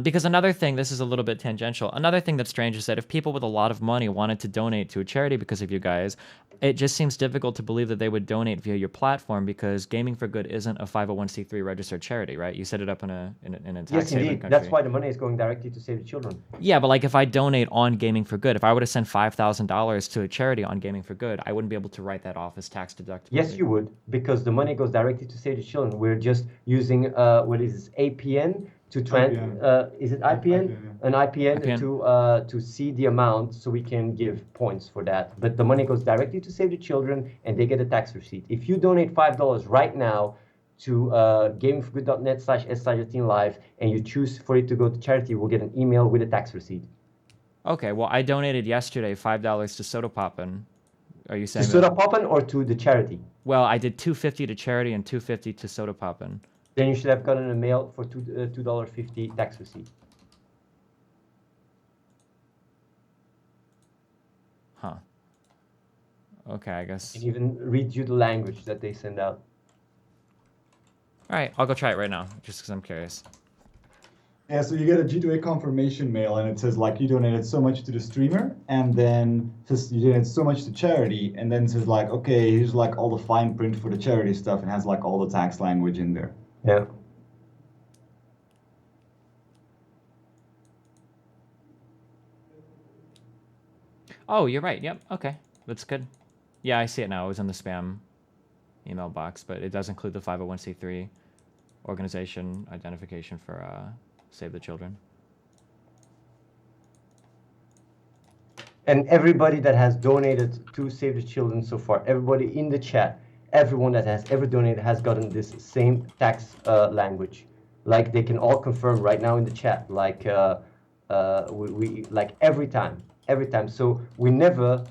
because another thing, this is a little bit tangential. Another thing that's strange is that if people with a lot of money wanted to donate to a charity because of you guys, it just seems difficult to believe that they would donate via your platform because Gaming for Good isn't a 501c3 registered charity, right? You set it up in a tax yes, haven indeed. country. That's why the money is going directly to Save the Children. Yeah, but like if I donate on Gaming for Good, if I were to send $5,000 to a charity on Gaming for Good, I wouldn't be able to write that off as tax deductible. Yes, you would, because the money goes directly to Save the Children. We're just using what is this, APN to is it IPN? IPN, An IPN, IPN. To see the amount so we can give points for that. But the money goes directly to Save the Children and they get a tax receipt. If you donate $5 right now to gamingforgood.net/s/AtheneLive and you choose for it to go to charity, we'll get an email with a tax receipt. Okay, well, I donated yesterday $5 to Soda Poppin'. Are you To saying Soda that? Poppin' or to the charity? Well, I did $2.50 to charity and $2.50 to Soda Poppin'. Then you should have gotten a mail for $2.50 tax receipt. Huh. Okay, I guess. And even read you the language that they send out. All right, I'll go try it right now, just because I'm curious. Yeah, so you get a G2A confirmation mail, and it says like you donated so much to the streamer, and then says you donated so much to charity, and then it says like, okay, here's like all the fine print for the charity stuff, and has like all the tax language in there. Yeah. Oh, you're right. Yep. Okay, that's good. Yeah, I see it now. It was in the spam email box, but it does include the 501c3 organization identification for Save the Children. And everybody that has donated to Save the Children so far, everybody in the chat, everyone that has ever donated has gotten this same tax language. Like they can all confirm right now in the chat. Like we like every time. So we never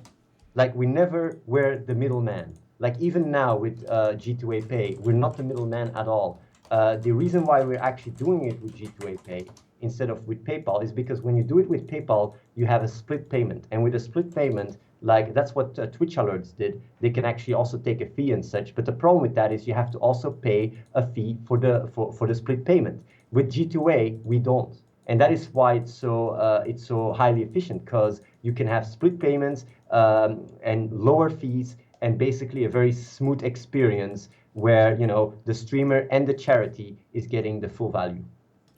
were the middleman. Like even now with G2A Pay, we're not the middleman at all. The reason why we're actually doing it with G2A Pay instead of with PayPal is because when you do it with PayPal, you have a split payment. And with a split payment, like that's what Twitch alerts did. They can actually also take a fee and such. But the problem with that is you have to also pay a fee for the split payment. With G2A, we don't. And that is why it's so highly efficient, because you can have split payments and lower fees and basically a very smooth experience where, you know, the streamer and the charity is getting the full value.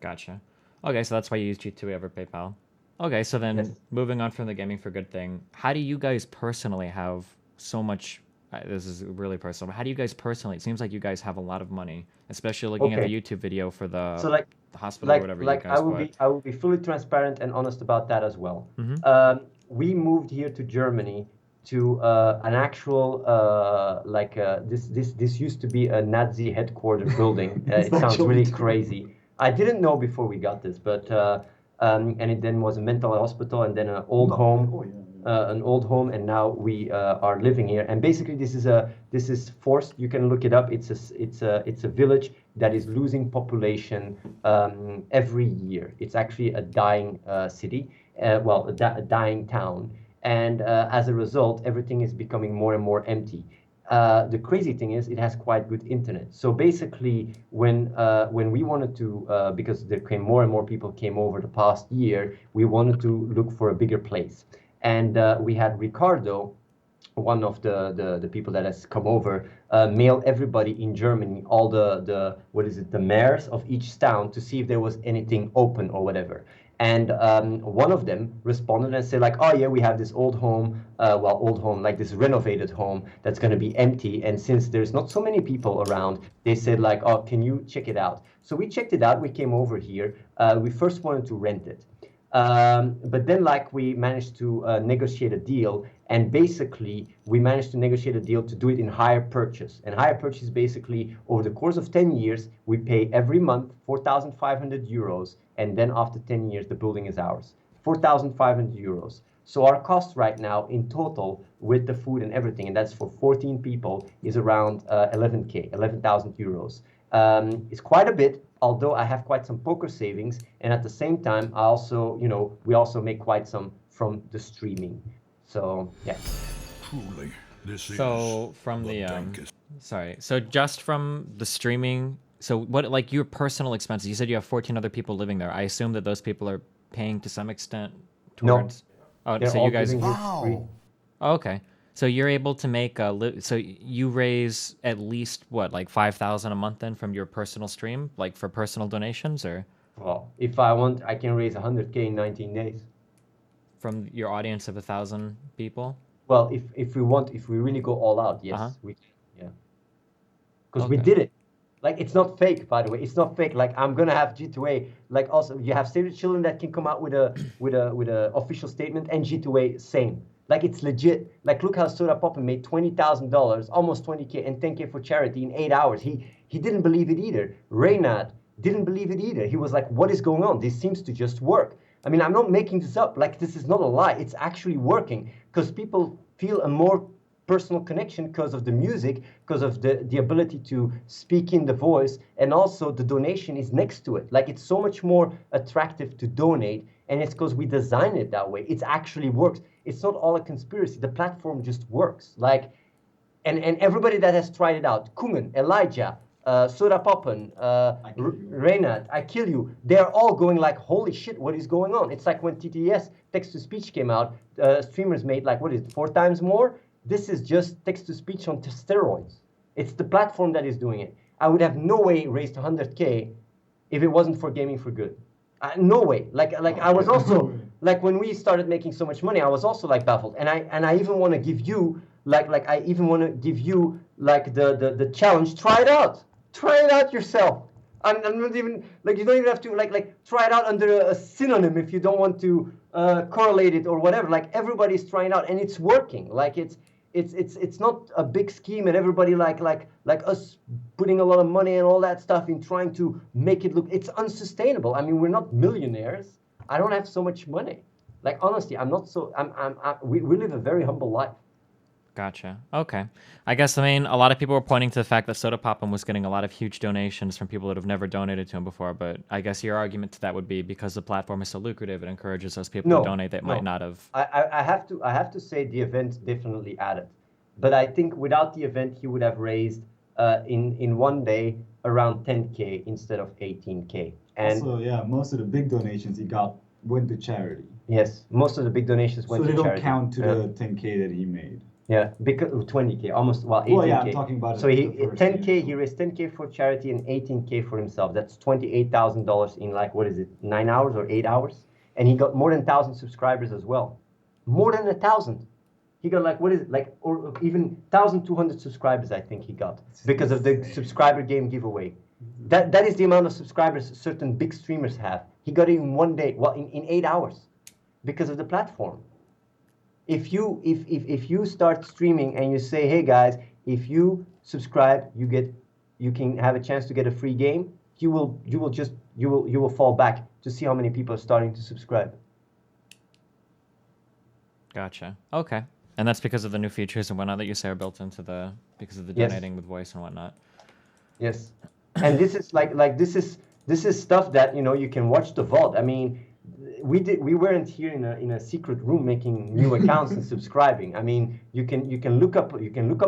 Gotcha. Okay, so that's why you use G2A over PayPal. Okay, so then Yes. moving on from the Gaming for Good thing, how do you guys personally have so much? This is really personal. But how do you guys personally? It seems like you guys have a lot of money, especially looking at Okay. the YouTube video for the, So like the hospital or whatever you guys bought. I will be fully transparent and honest about that as well. Mhm. We moved here to Germany to an actual this used to be a Nazi headquarters building. It sounds actually really true. crazy. I didn't know before we got this, but and it then was a mental hospital and then an old home. Oh, yeah. An old home, and now we are living here. And basically, this is forced. You can look it up. It's a village that is losing population every year. It's actually a dying city, a dying town, and as a result, everything is becoming more and more empty. The crazy thing is, it has quite good internet. So basically, when we wanted to, because there came more and more people came over the past year, we wanted to look for a bigger place. And we had Ricardo, one of the people that has come over, mail everybody in Germany, all the mayors of each town, to see if there was anything open or whatever. And one of them responded and said like, oh yeah, we have this old home, like this renovated home that's going to be empty. And since there's not so many people around, they said like, oh, can you check it out? So we checked it out. We came over here. We first wanted to rent it. But then like we managed to negotiate a deal, and basically we managed to negotiate a deal to do it in hire purchase. And hire purchase basically over the course of 10 years, we pay every month 4,500 euros. And then after 10 years, the building is ours. 4,500 euros. So our cost right now in total with the food and everything, and that's for 14 people, is around 11K, 11,000 euros. It's quite a bit, although I have quite some poker savings, and at the same time, I also, we also make quite some from the streaming. So yeah. Truly, this So is from the dankest. sorry, so just from the streaming, so what, like your personal expenses? You said you have 14 other people living there. I assume that those people are paying to some extent No, towards. Oh, they're so all you guys. living here for free. Wow. Oh, okay. So you're able to make so you raise at least what, like 5,000 a month then from your personal stream, like for personal donations, or Well, if I want, I can raise 100K in 19 days. from your audience of 1,000 people? Well, if we want, if we really go all out, yes, Uh-huh. we can. Yeah, because we Okay. did it. Like it's not fake, by the way. It's not fake. Like I'm gonna have G2A. Like also, you have Save the Children that can come out with a official statement, and G2A same. Like it's legit. Like look how Soda Papa made $20,000, almost 20K, and 10K for charity in 8 hours. He didn't believe it either. Reynad didn't believe it either. He was like, "What is going on? This seems to just work." I mean, I'm not making this up. Like this is not a lie. It's actually working because people feel a more personal connection because of the music, because of the ability to speak in the voice, and also the donation is next to it. Like it's so much more attractive to donate, and it's because we design it that way. It actually works. It's not all a conspiracy. The platform just works. Like, and everybody that has tried it out, Kungen, Elijah, Soda Poppen, Reynad, I Kill You, they're all going like, holy shit, what is going on? It's like when TTS, text-to-speech came out, streamers made like, what is it, 4 times more? This is just text-to-speech on steroids. It's the platform that is doing it. I would have no way raised 100K if it wasn't for Gaming for Good. No way. Like I was also like when we started making so much money, I was also like baffled. And I even want to give you like I even want to give you like the challenge. Try it out. Try it out yourself. I'm not even like you don't even have to like try it out under a synonym if you don't want to correlate it or whatever. Like everybody's trying out and it's working. Like it's not a big scheme and everybody like us putting a lot of money and all that stuff in trying to make it look. It's unsustainable. I mean, we're not millionaires. I don't have so much money. Like honestly, I'm not so. We live a very humble life. Gotcha. Okay. I guess, I mean, a lot of people were pointing to the fact that Soda Poppin was getting a lot of huge donations from people that have never donated to him before, but I guess your argument to that would be because the platform is so lucrative, it encourages those people to donate that might not have. I have to say the event definitely added, but I think without the event he would have raised in one day around 10K instead of 18K. And also, yeah, most of the big donations he got went to charity. yes, most of the big donations went So they to don't charity. count to the 10K that he made. Yeah, because 20K, almost 18K. Well, yeah, I'm talking about so the he first 10K, game. he raised 10K for charity and 18K for himself. That's $28,000 in like what is it, 9 hours or 8 hours? And he got more than 1,000 subscribers as well. More than 1,000. He got like what is it like, or even 1,200 subscribers I think he got because of the subscriber game giveaway. That is the amount of subscribers certain big streamers have. He got it in one day, well, in 8 hours, because of the platform. If you start streaming and you say, hey guys, if you subscribe, you can have a chance to get a free game. You will fall back to see how many people are starting to subscribe. Gotcha. Okay. And that's because of the new features and whatnot that you say are built into because of the Yes. donating with voice and whatnot. Yes, and this is like this is stuff that you can watch the vault. I mean, we weren't here in a secret room making new accounts and subscribing. I mean, you can look up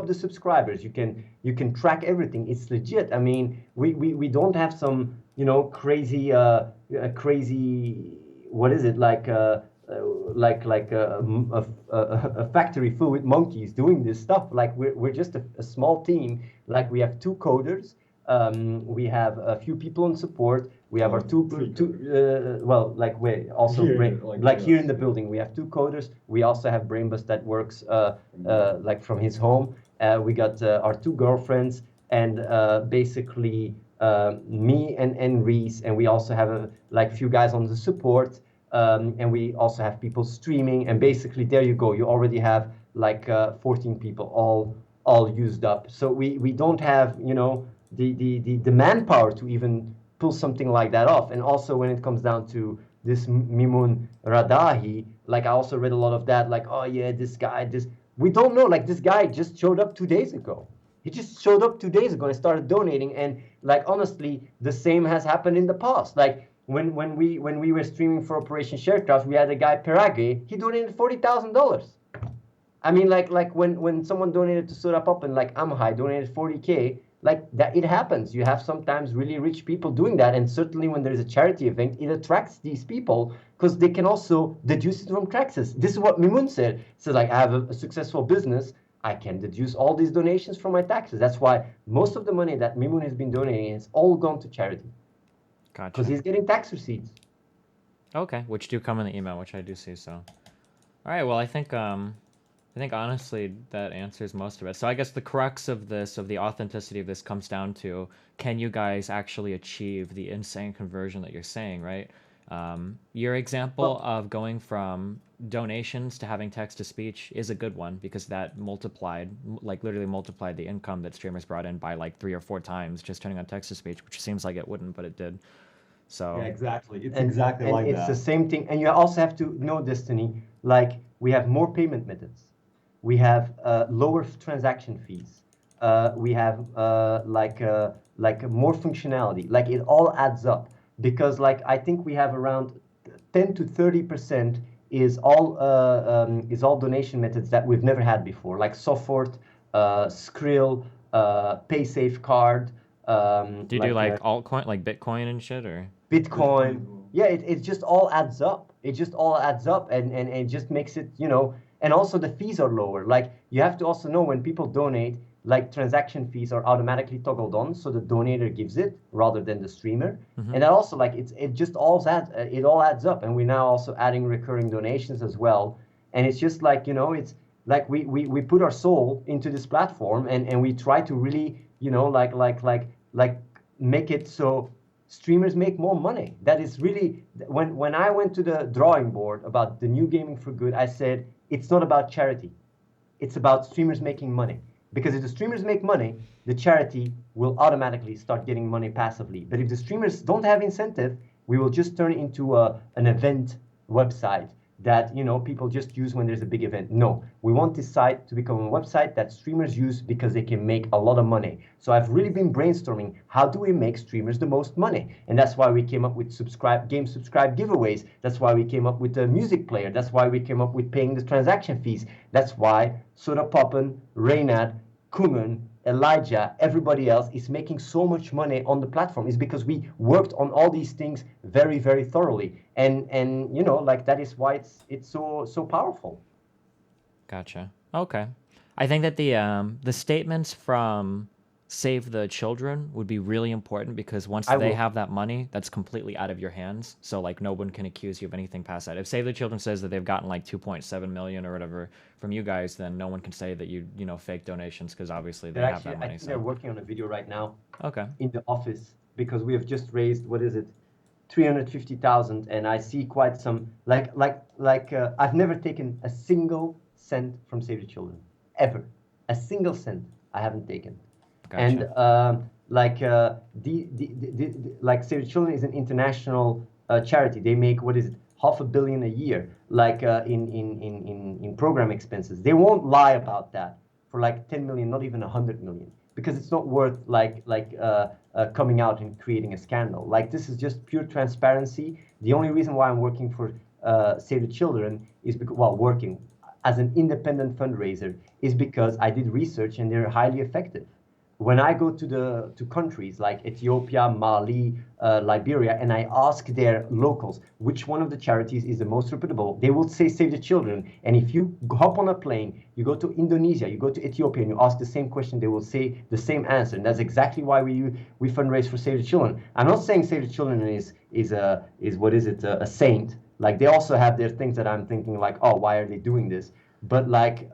the subscribers. You can track everything. It's legit. I mean, we don't have some crazy crazy, what is it, like a factory full with monkeys doing this stuff. Like we're just a small team. Like we have 2 coders. We have a few people in support. We have our two well, like we also Here, here in the building we have 2 coders. We also have Brainbus that works like from his home. We got our 2 girlfriends and basically me and Reese, and we also have a few guys on the support. And we also have people streaming, and basically there you go. You already have like 14 people all used up. So we don't have, you know, the manpower to even pull something like that off. And also when it comes down to this Mimun Radahi, like I also read a lot of that, like, oh yeah, this guy, this, we don't know, like this guy just showed up 2 days ago. He just showed up 2 days ago and started donating. And like honestly, the same has happened in the past. Like when we were streaming for Operation Sharecraft, we had a guy Perage. He donated $40,000. I mean, like when someone donated to Soda Pop and like Amhai donated 40K, like that, it happens. You have sometimes really rich people doing that, and certainly when there's a charity event, it attracts these people because they can also deduce it from taxes. This is what Mimun said. So like, I have a successful business, I can deduce all these donations from my taxes. That's why most of the money that Mimun has been donating has all gone to charity. Gotcha. Because he's getting tax receipts. Okay, which do come in the email, which I do see. So, all right. Well, I think honestly that answers most of it. So I guess the crux of this, of the authenticity of this, comes down to, can you guys actually achieve the insane conversion that you're saying, right? Your example of going from donations to having text to speech is a good one, because that multiplied, like literally multiplied the income that streamers brought in by like 3 or 4 times just turning on text to speech, which seems like it wouldn't, but it did. So Yeah, exactly. It's And, exactly and like it's that. the same thing. And you also have to know, Destiny, like we have more payment methods. We have lower transaction fees. We have like more functionality. Like it all adds up, because like I think we have around 10 to 30% is all donation methods that we've never had before, like Softfort, Skrill, PaySafe card. do you do like altcoin, like Bitcoin and shit, or? Bitcoin. Yeah, it just all adds up. It just all adds up, and it just makes it, you know, and also the fees are lower. Like you have to also know, when people donate, like transaction fees are automatically toggled on, so the donator gives it rather than the streamer. And that also, like, it all adds up, and we're now also adding recurring donations as well. And it's just like, you know, it's like we put our soul into this platform, and we try to really, you know, like make it so streamers make more money. That is really, when I went to the drawing board about the new gaming for good, I said it's not about charity, it's about streamers making money. Because if the streamers make money, the charity will automatically start getting money passively. But if the streamers don't have incentive, we will just turn it into an event website that, you know, people just use when there's a big event. No, we want this site to become a website that streamers use because they can make a lot of money. So I've really been brainstorming, how do we make streamers the most money? And that's why we came up with game subscribe giveaways. That's why we came up with the music player. That's why we came up with paying the transaction fees. That's why Soda Poppen, Reynad, Kuman, Elijah, everybody else is making so much money on the platform, is because we worked on all these things very, very thoroughly. And you know, like that is why it's so powerful. Gotcha. Okay. I think that the statements from Save the Children would be really important, because once they have that money, that's completely out of your hands. So like no one can accuse you of anything past that. If Save the Children says that they've gotten like 2.7 million or whatever from you guys, then no one can say that you know, fake donations, because obviously they have that money. I think they're working on a video right now. Okay. In the office, because we have just raised, what is it, 350,000, and I see quite some I've never taken a single cent from Save the Children, ever. A single cent I haven't taken. Gotcha. And like Save the Children is an international charity. They make, what is it, $500 million a year, like in program expenses. They won't lie about that for like 10 million, not even 100 million, because it's not worth coming out and creating a scandal. Like this is just pure transparency. The only reason why I'm working for Save the Children is because, well, working as an independent fundraiser, is because I did research and they're highly effective. When I go to countries like Ethiopia, Mali, Liberia, and I ask their locals which one of the charities is the most reputable, they will say Save the Children. And if you hop on a plane, you go to Indonesia, you go to Ethiopia, and you ask the same question, they will say the same answer. And that's exactly why we fundraise for Save the Children. I'm not saying Save the Children is a saint. Like they also have their things that I'm thinking like, oh, why are they doing this? But like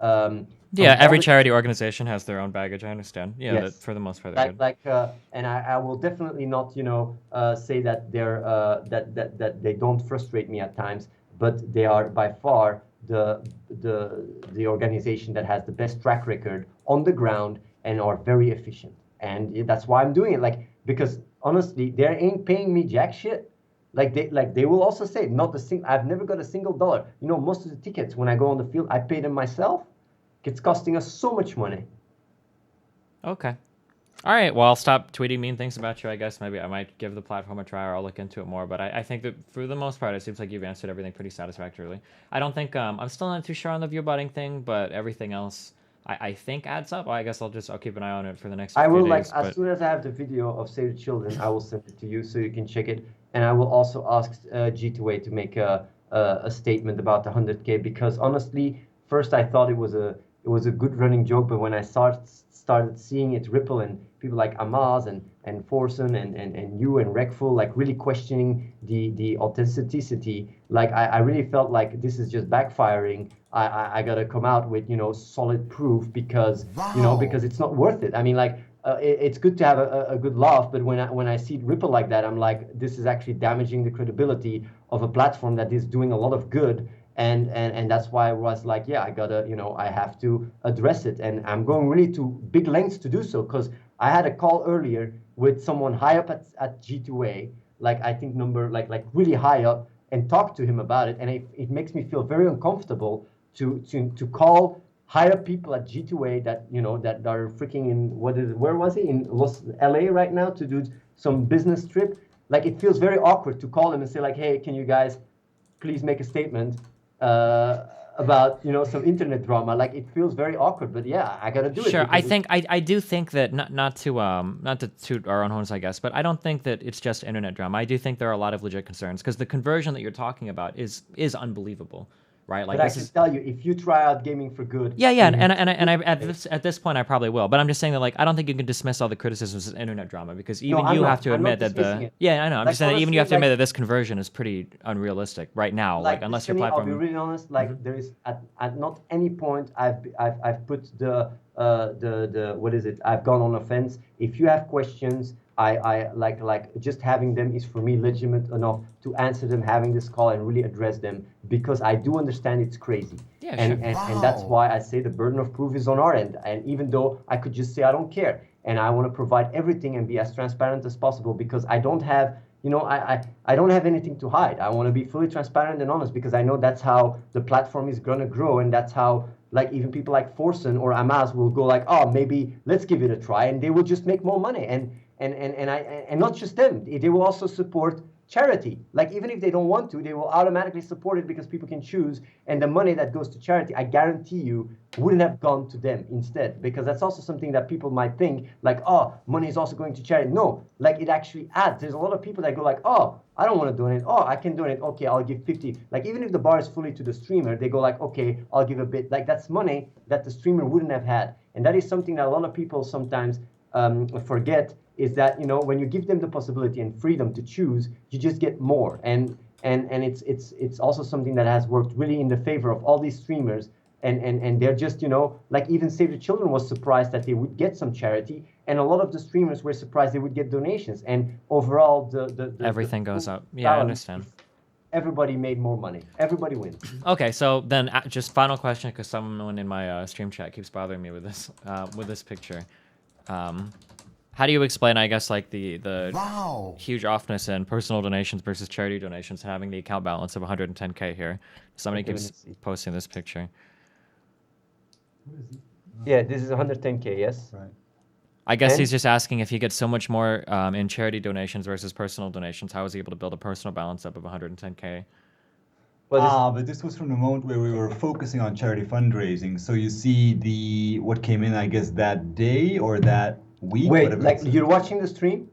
Yeah, from all every the charity organization has their own baggage. I understand. Yeah, that yes, for the most part they're good. and I will definitely not, say that they're that they don't frustrate me at times, but they are by far the organization that has the best track record on the ground and are very efficient. And that's why I'm doing it. Like, because honestly, they ain't paying me jack shit. Like they will also say not the sing. I've never got a single dollar. Most of the tickets when I go on the field, I pay them myself. It's costing us so much money. Okay. All right. Well, I'll stop tweeting mean things about you. I guess maybe I might give the platform a try, or I'll look into it more. But I think that for the most part, it seems like you've answered everything pretty satisfactorily. I don't think I'm still not too sure on the Viewbotting thing, but everything else I think adds up. I guess I'll keep an eye on it for the next I few will, like, days. as But soon as I have the video of Save the Children, I will send it to you so you can check it. And I will also ask G2A to make a statement about the 100K, because honestly, first I thought it was a good running joke, but when I started seeing it ripple, and people like Amaz and Forsen and you and Rekful like really questioning the authenticity, like I really felt like this is just backfiring. I gotta come out with solid proof, because it's not worth it. I mean, like, it's good to have a good laugh, but when I see it ripple like that, I'm like, this is actually damaging the credibility of a platform that is doing a lot of good. And that's why I was like, yeah, I gotta, I have to address it, and I'm going really to big lengths to do so, because I had a call earlier with someone high up at G2A, like I think number like really high up, and talk to him about it, and it makes me feel very uncomfortable to call higher people at G2A that that are freaking in where was he in LA right now to do some business trip. Like, it feels very awkward to call them and say like, hey, can you guys please make a statement uh, about some internet drama. Like, it feels very awkward, but yeah, I gotta do it sure, I because think I do think that not to toot our own horns, I guess, but I don't think that it's just internet drama. I do think there are a lot of legit concerns because the conversion that you're talking about is unbelievable, right? Like but I this can is. tell you, if you try out gaming for good, Yeah, yeah, and you and I at this point I probably will, but I'm just saying that like I don't think you can dismiss all the criticisms as internet drama because no, even you have to I'm not admit that dismissing the it. yeah I know I'm Like, just saying that even you honestly, have to admit like that this conversion is pretty unrealistic right now, like unless your Destiny, I'll be platform. really honest. Like, there is at not any point I've put the what is it? I've gone on offense. If you have questions, I like just having them is for me legitimate enough to answer them, having this call and really address them, because I do understand it's crazy. Yeah, sure. And that's why I say the burden of proof is on our end. And even though I could just say I don't care, and I want to provide everything and be as transparent as possible, because I don't have, I don't have anything to hide. I want to be fully transparent and honest, because I know that's how the platform is gonna grow, and that's how, like, even people like Forsen or Amaz will go like, oh, maybe let's give it a try, and they will just make more money. And not just them, they will also support charity. Like, even if they don't want to, they will automatically support it because people can choose, and the money that goes to charity, I guarantee you, wouldn't have gone to them instead, because that's also something that people might think, like, oh, money is also going to charity. No, like, it actually adds. There's a lot of people that go like, oh, I don't want to donate. Oh, I can donate. Okay, I'll give 50. Like, even if the bar is fully to the streamer, they go like, okay, I'll give a bit. Like, that's money that the streamer wouldn't have had. And that is something that a lot of people sometimes forget, is that when you give them the possibility and freedom to choose, you just get more. And it's also something that has worked really in the favor of all these streamers. And they're just like, even Save the Children was surprised that they would get some charity, and a lot of the streamers were surprised they would get donations. And overall, the Everything goes up. Yeah, I understand. Everybody made more money. Everybody wins. Okay, so then just final question, because someone in my stream chat keeps bothering me with this picture. How do you explain, I guess, like the huge offness in personal donations versus charity donations, having the account balance of 110K here? Somebody keeps posting this picture. Yeah, this is 110K, yes? Right. I guess And? he's just asking if he gets so much more in charity donations versus personal donations, how is he able to build a personal balance up of 110K? Well, But this was from the moment where we were focusing on charity fundraising. So you see what came in, I guess, that day or that week. wait, whatever like, it says. you're watching the stream?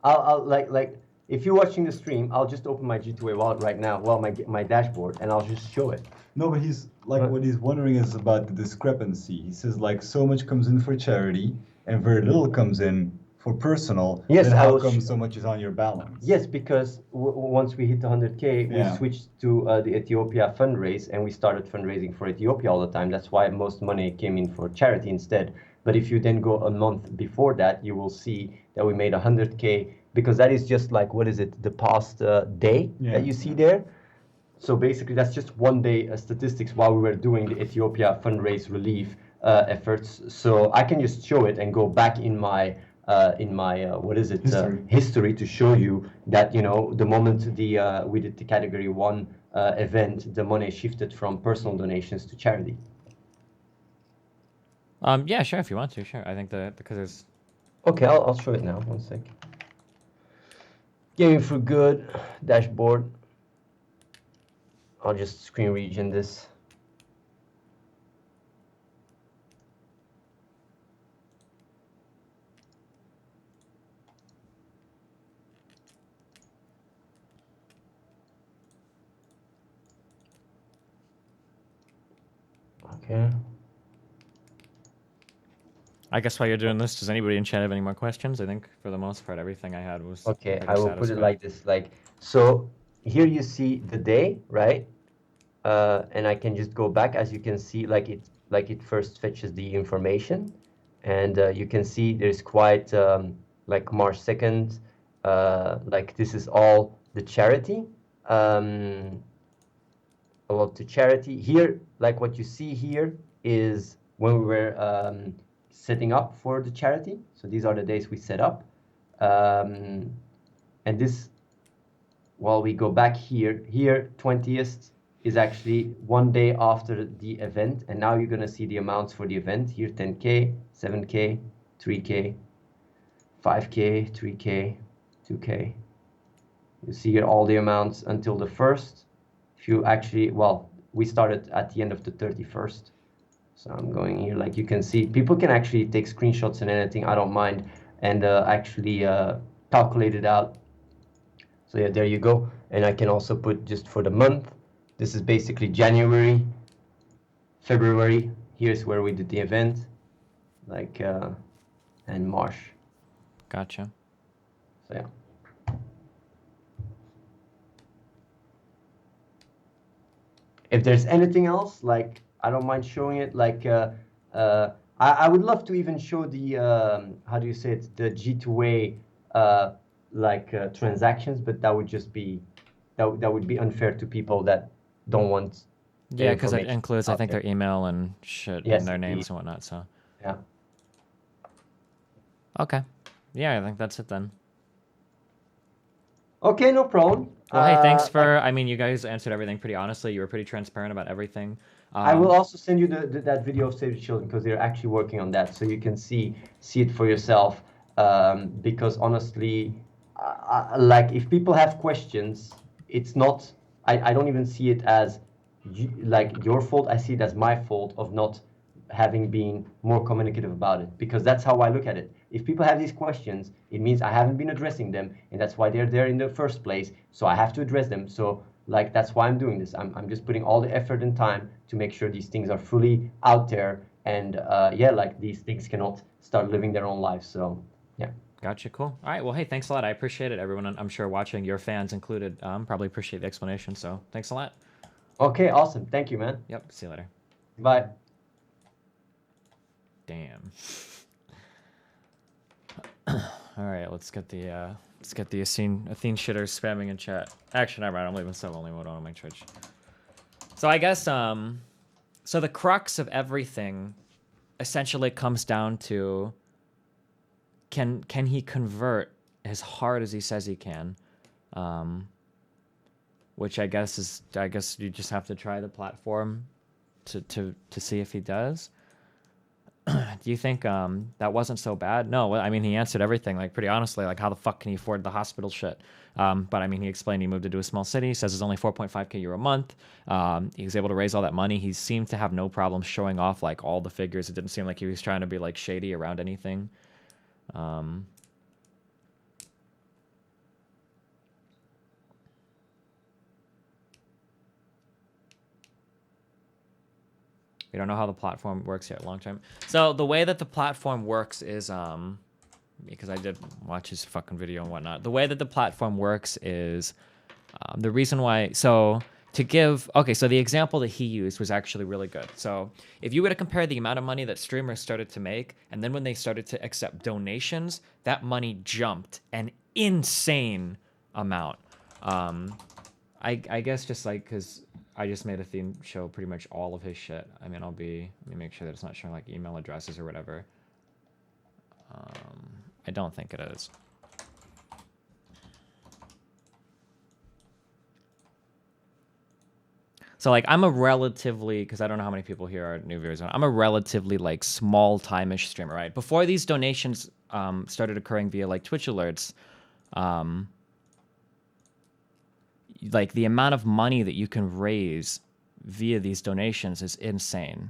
I'll like if you're watching the stream, I'll just open my G2A wallet right now, well, my dashboard, and I'll just show it. No, but he's like, What? what he's wondering is about the discrepancy. He says like so much comes in for charity and very little comes in for personal, Yes, then I how will come so much is on your balance? Yes, because once we hit 100K, we Yeah. switched to the Ethiopia fundraise, and we started fundraising for Ethiopia all the time. That's why most money came in for charity instead. But if you then go a month before that, you will see that we made 100K, because that is just like, what is it, the past day that you see there. So basically, that's just one day statistics while we were doing the Ethiopia fundraise relief efforts. So I can just show it and go back in my what is it, history to show you that, you know, the moment we did the category 1 event, the money shifted from personal donations to charity. Yeah, sure, if you want to, sure. I think that because there's... Okay, I'll show it now. One sec. Gaming for Good dashboard. I'll just screen region this. Okay. I guess while you're doing this, does anybody in chat have any more questions? I think for the most part, everything I had was Okay, pretty I will put it satisfied. like this. Like, so here you see the day, right? And I can just go back, as you can see, like it first fetches the information, and you can see there's quite like March 2nd, like this is all the charity, a lot to charity. Here, like what you see here is when we were setting up for the charity. So these are the days we set up, and this, while we go back here, 20th is actually one day after the event, and now you're gonna see the amounts for the event here: 10K, 7K, 3K, 5K, 3K, 2K. You see here all the amounts until the 1st. If you actually, well, we started at the end of the 31st. So I'm going here, like you can see, people can actually take screenshots and anything, I don't mind, and actually calculate it out. So yeah, there you go. And I can also put just for the month. This is basically January, February. Here's where we did the event, like, and March. Gotcha. So yeah. If there's anything else, like, I don't mind showing it. Like, I would love to even show the, how do you say it, the G2A, transactions, but that would just be, that would be unfair to people that don't want their Yeah, because it information includes, I out think, there. their email and shit, Yes, and their indeed. names and whatnot, so. Yeah. Okay. Yeah, I think that's it then. Okay, no problem. Well, hey, thanks for, I mean, you guys answered everything pretty honestly. You were pretty transparent about everything. I will also send you that video of Save the Children, because they're actually working on that, so you can see it for yourself. Because honestly, like, if people have questions, it's not. I don't even see it as like your fault. I see it as my fault of not having been more communicative about it, because that's how I look at it. If people have these questions, it means I haven't been addressing them, and that's why they're there in the first place. So I have to address them. So, like, that's why I'm doing this. I'm just putting all the effort and time to make sure these things are fully out there, and yeah, like, these things cannot start living their own lives. So yeah. Gotcha. Cool. All right. Well, hey, thanks a lot. I appreciate it. Everyone, I'm sure watching, your fans included, probably appreciate the explanation. So thanks a lot. Okay, awesome. Thank you, man. Yep. See you later. Bye. Damn. All right. Let's get the Athene shitters spamming in chat. Actually, never mind. I'm leaving sub only mode on my Twitch. So I guess so the crux of everything essentially comes down to, can he convert as hard as he says he can, which I guess you just have to try the platform to see if he does. Do you think that wasn't so bad? No, I mean, he answered everything, like, pretty honestly, like, how the fuck can he afford the hospital shit? But I mean, he explained he moved to a small city, says it's only 4.5K euro a month. He was able to raise all that money. He seemed to have no problem showing off, like, all the figures. It didn't seem like he was trying to be, like, shady around anything. We don't know how the platform works yet long term. So the way that the platform works is because I did watch his fucking video and whatnot. The way that the platform works is the reason why. So to give, okay, so the example that he used was actually really good. So if you were to compare the amount of money that streamers started to make, and then when they started to accept donations, that money jumped an insane amount. I guess just like, because I just made Athene show pretty much all of his shit. I mean, let me make sure that it's not showing like email addresses or whatever. I don't think it is. So like I'm a relatively, because I don't know how many people here are new viewers, I'm a relatively like small time-ish streamer, right? Before these donations started occurring via like Twitch alerts, like the amount of money that you can raise via these donations is insane.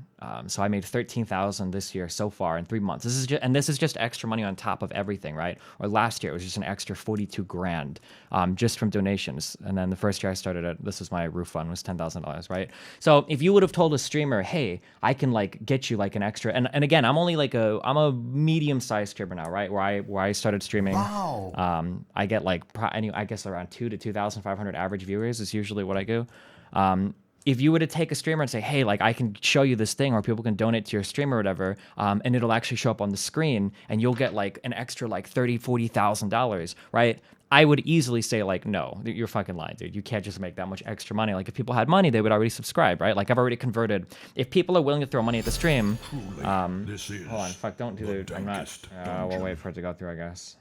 So I made 13,000 this year so far in 3 months. This is just extra money on top of everything, right? Or last year it was just an extra 42 grand just from donations. And then the first year I started it, this was my roof fund, was $10,000, right? So if you would have told a streamer, hey, I can like get you like an extra, and again, I'm only like I'm a medium-sized streamer now, right? Where I started streaming. Wow. I get like I guess around 2,000 to 2,500 average viewers is usually what I do. If you were to take a streamer and say, hey, like I can show you this thing, or people can donate to your stream or whatever, and it'll actually show up on the screen, and you'll get like an extra like $30,000, $40,000, right? I would easily say like, no, you're fucking lying, dude. You can't just make that much extra money. Like if people had money, they would already subscribe, right? Like I've already converted. If people are willing to throw money at the stream, hold on, fuck, don't do the, I'm not, we'll wait for it to go through, I guess.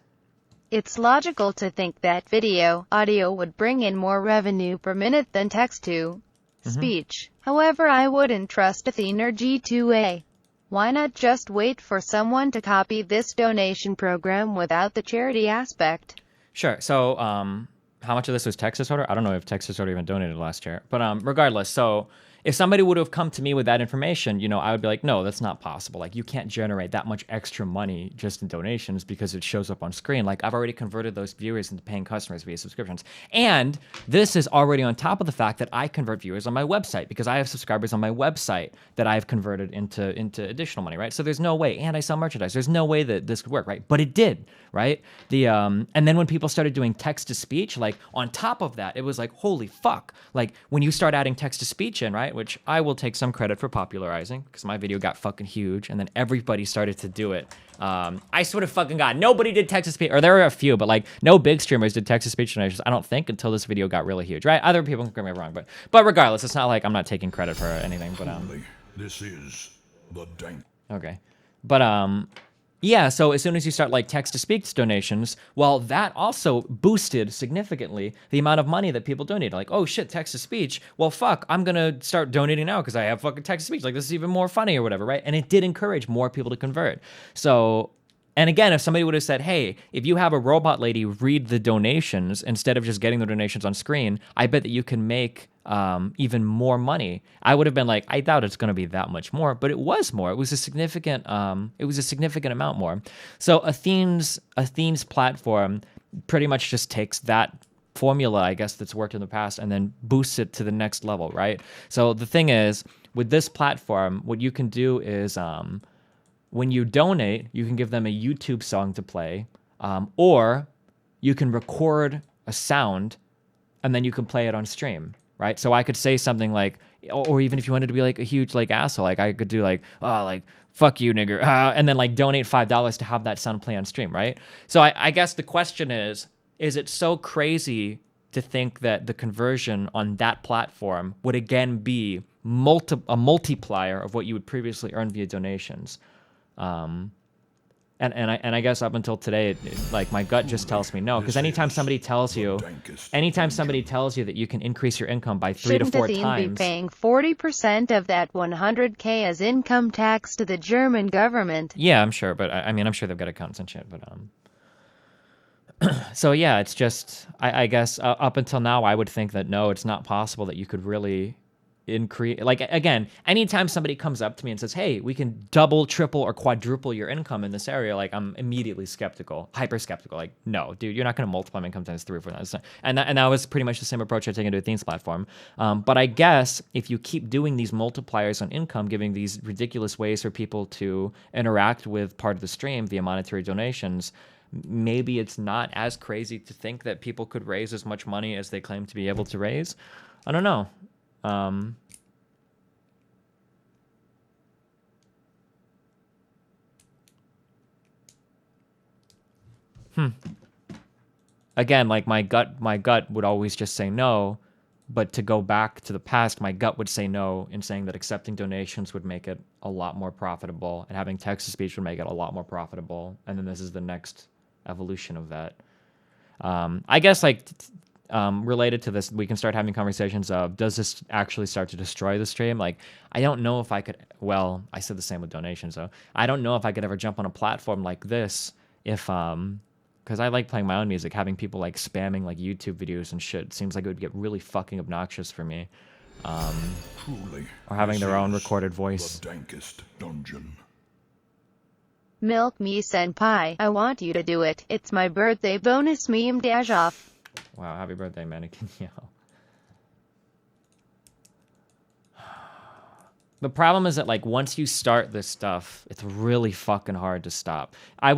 It's logical to think that video, audio would bring in more revenue per minute than text to speech. However, I wouldn't trust Athene or G2A. Why not just wait for someone to copy this donation program without the charity aspect? Sure. So, how much of this was Texas Order? I don't know if Texas Order even donated last year, but regardless. So, if somebody would have come to me with that information, you know, I would be like, no, that's not possible. Like, you can't generate that much extra money just in donations because it shows up on screen. Like, I've already converted those viewers into paying customers via subscriptions. And this is already on top of the fact that I convert viewers on my website because I have subscribers on my website that I've converted into additional money, right? So there's no way, and I sell merchandise. There's no way that this could work, right? But it did, right? And then when people started doing text to speech, like on top of that, it was like, holy fuck. Like when you start adding text to speech in, right? Which I will take some credit for popularizing because my video got fucking huge and then everybody started to do it. I swear to fucking God, nobody did text to speech, or there were a few, but like no big streamers did text to speech donations, I don't think, until this video got really huge, right? Other people can correct me wrong, but regardless, it's not like I'm not taking credit for anything, but This is the dank. okay. But yeah, so as soon as you start like text-to-speech donations, well, that also boosted significantly the amount of money that people donated. Like, oh shit, text-to-speech. Well, fuck, I'm gonna start donating now because I have fucking text-to-speech. Like, this is even more funny or whatever, right? And it did encourage more people to convert. So, and again, if somebody would have said, hey, if you have a robot lady read the donations instead of just getting the donations on screen, I bet that you can make even more money. I would have been like, I doubt it's going to be that much more, but it was more. It was a significant amount more. So Athene's platform pretty much just takes that formula, I guess, that's worked in the past and then boosts it to the next level, right? So the thing is, with this platform, what you can do is when you donate, you can give them a YouTube song to play, or you can record a sound and then you can play it on stream. Right, so I could say something like, or even if you wanted to be like a huge like asshole, like I could do like, oh, like fuck you, nigger, and then like donate $5 to have that sound play on stream, right? So I guess the question is it so crazy to think that the conversion on that platform would again be a multiplier of what you would previously earn via donations? And I guess up until today, like my gut just tells me no, because anytime somebody tells you that you can increase your income by 3 to 4 times, shouldn't Athene be paying 40% of that 100K as income tax to the German government? Yeah, I'm sure, but I mean, I'm sure they've got accountants and shit, but so yeah, it's just I guess up until now, I would think that no, it's not possible that you could really increase. Like again, anytime somebody comes up to me and says, hey, we can double, triple, or quadruple your income in this area, like I'm immediately skeptical, hyper skeptical. Like, no, dude, you're not going to multiply my income times 3 or 4. And that was pretty much the same approach I take into Athene's platform. But I guess if you keep doing these multipliers on income, giving these ridiculous ways for people to interact with part of the stream via monetary donations, maybe it's not as crazy to think that people could raise as much money as they claim to be able to raise. I don't know. Again, like my gut would always just say no, but to go back to the past, my gut would say no in saying that accepting donations would make it a lot more profitable, and having text-to-speech would make it a lot more profitable. And then this is the next evolution of that. I guess like related to this, we can start having conversations of, does this actually start to destroy the stream? Like, I don't know if I could. Well, I said the same with donations, though. I don't know if I could ever jump on a platform like this if because I like playing my own music, having people like spamming like YouTube videos and shit seems like it would get really fucking obnoxious for me. Truly, Or having this their own is recorded voice. The dankest dungeon. Milk me senpai, I want you to do it. It's my birthday bonus meme dash off. Wow, happy birthday, mannequin. Yo. The problem is that like once you start this stuff, it's really fucking hard to stop. I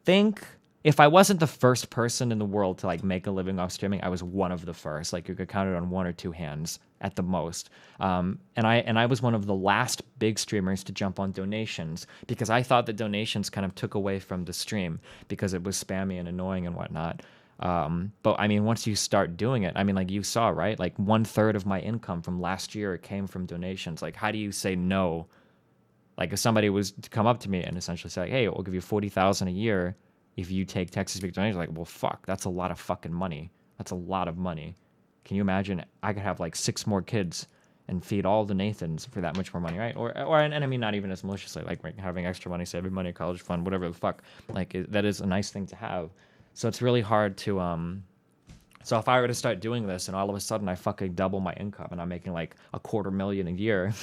think if I wasn't the first person in the world to like make a living off streaming, I was one of the first. Like you could count it on one or two hands at the most. And I was one of the last big streamers to jump on donations because I thought that donations kind of took away from the stream because it was spammy and annoying and whatnot. But I mean, once you start doing it, I mean, like you saw, right? Like 1/3 of my income from last year came from donations. Like, how do you say no? Like if somebody was to come up to me and essentially say, hey, we'll give you $40,000 a year if you take text-to-speech donations, like, well, fuck, that's a lot of fucking money. That's a lot of money. Can you imagine? I could have like 6 more kids and feed all the Nathans for that much more money, right? And I mean, not even as maliciously, like having extra money, saving money, college fund, whatever the fuck. Like that is a nice thing to have. So it's really hard to So if I were to start doing this and all of a sudden I fucking double my income and I'm making like $250,000 a year,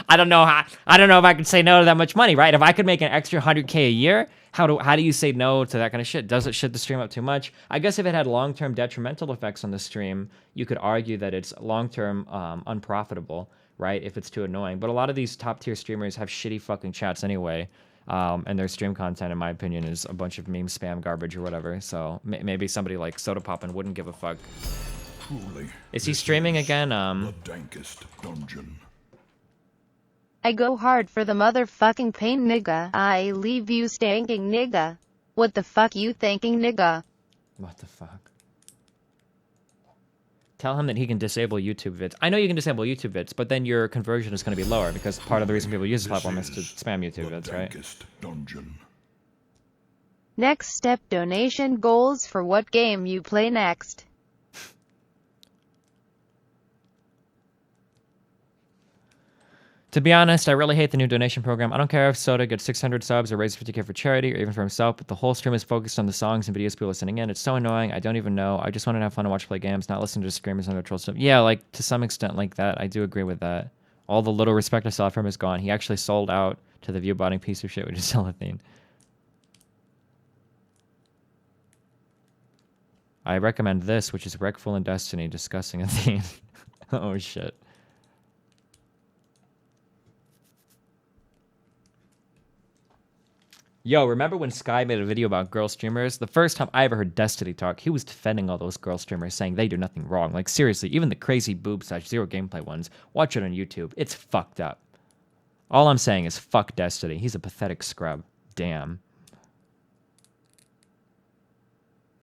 I don't know if I could say no to that much money, right? If I could make an extra $100K a year, how do you say no to that kind of shit? Does it shit the stream up too much? I guess if it had long-term detrimental effects on the stream, you could argue that it's long-term unprofitable, right? If it's too annoying. But a lot of these top-tier streamers have shitty fucking chats anyway. And their stream content, in my opinion, is a bunch of meme spam garbage or whatever. So maybe somebody like Soda Poppin wouldn't give a fuck. Truly, Is he this streaming is again? The dankest dungeon. I go hard for the motherfucking paint, nigga. I leave you stanking, nigga. What the fuck you thinking, nigga? What the fuck? Tell him that he can disable YouTube vids. I know you can disable YouTube vids, but then your conversion is going to be lower because part of the reason people use this platform is to spam YouTube vids, right? Dungeon. Next step, donation goals for what game you play next. To be honest, I really hate the new donation program. I don't care if Soda gets 600 subs or raises 50K for charity or even for himself, but the whole stream is focused on the songs and videos people are sending in. It's so annoying. I don't even know. I just want to have fun and watch play games, not listen to screamers and other troll stuff. Yeah, like to some extent like that. I do agree with that. All the little respect I saw from him is gone. He actually sold out to the Viewbotting piece of shit, which is Athene. I recommend this, which is Wreckful and Destiny discussing Athene. Oh shit. Yo, remember when Sky made a video about girl streamers? The first time I ever heard Destiny talk, he was defending all those girl streamers, saying they do nothing wrong. Like, seriously, even the crazy boob / zero gameplay ones, watch it on YouTube. It's fucked up. All I'm saying is fuck Destiny. He's a pathetic scrub. Damn.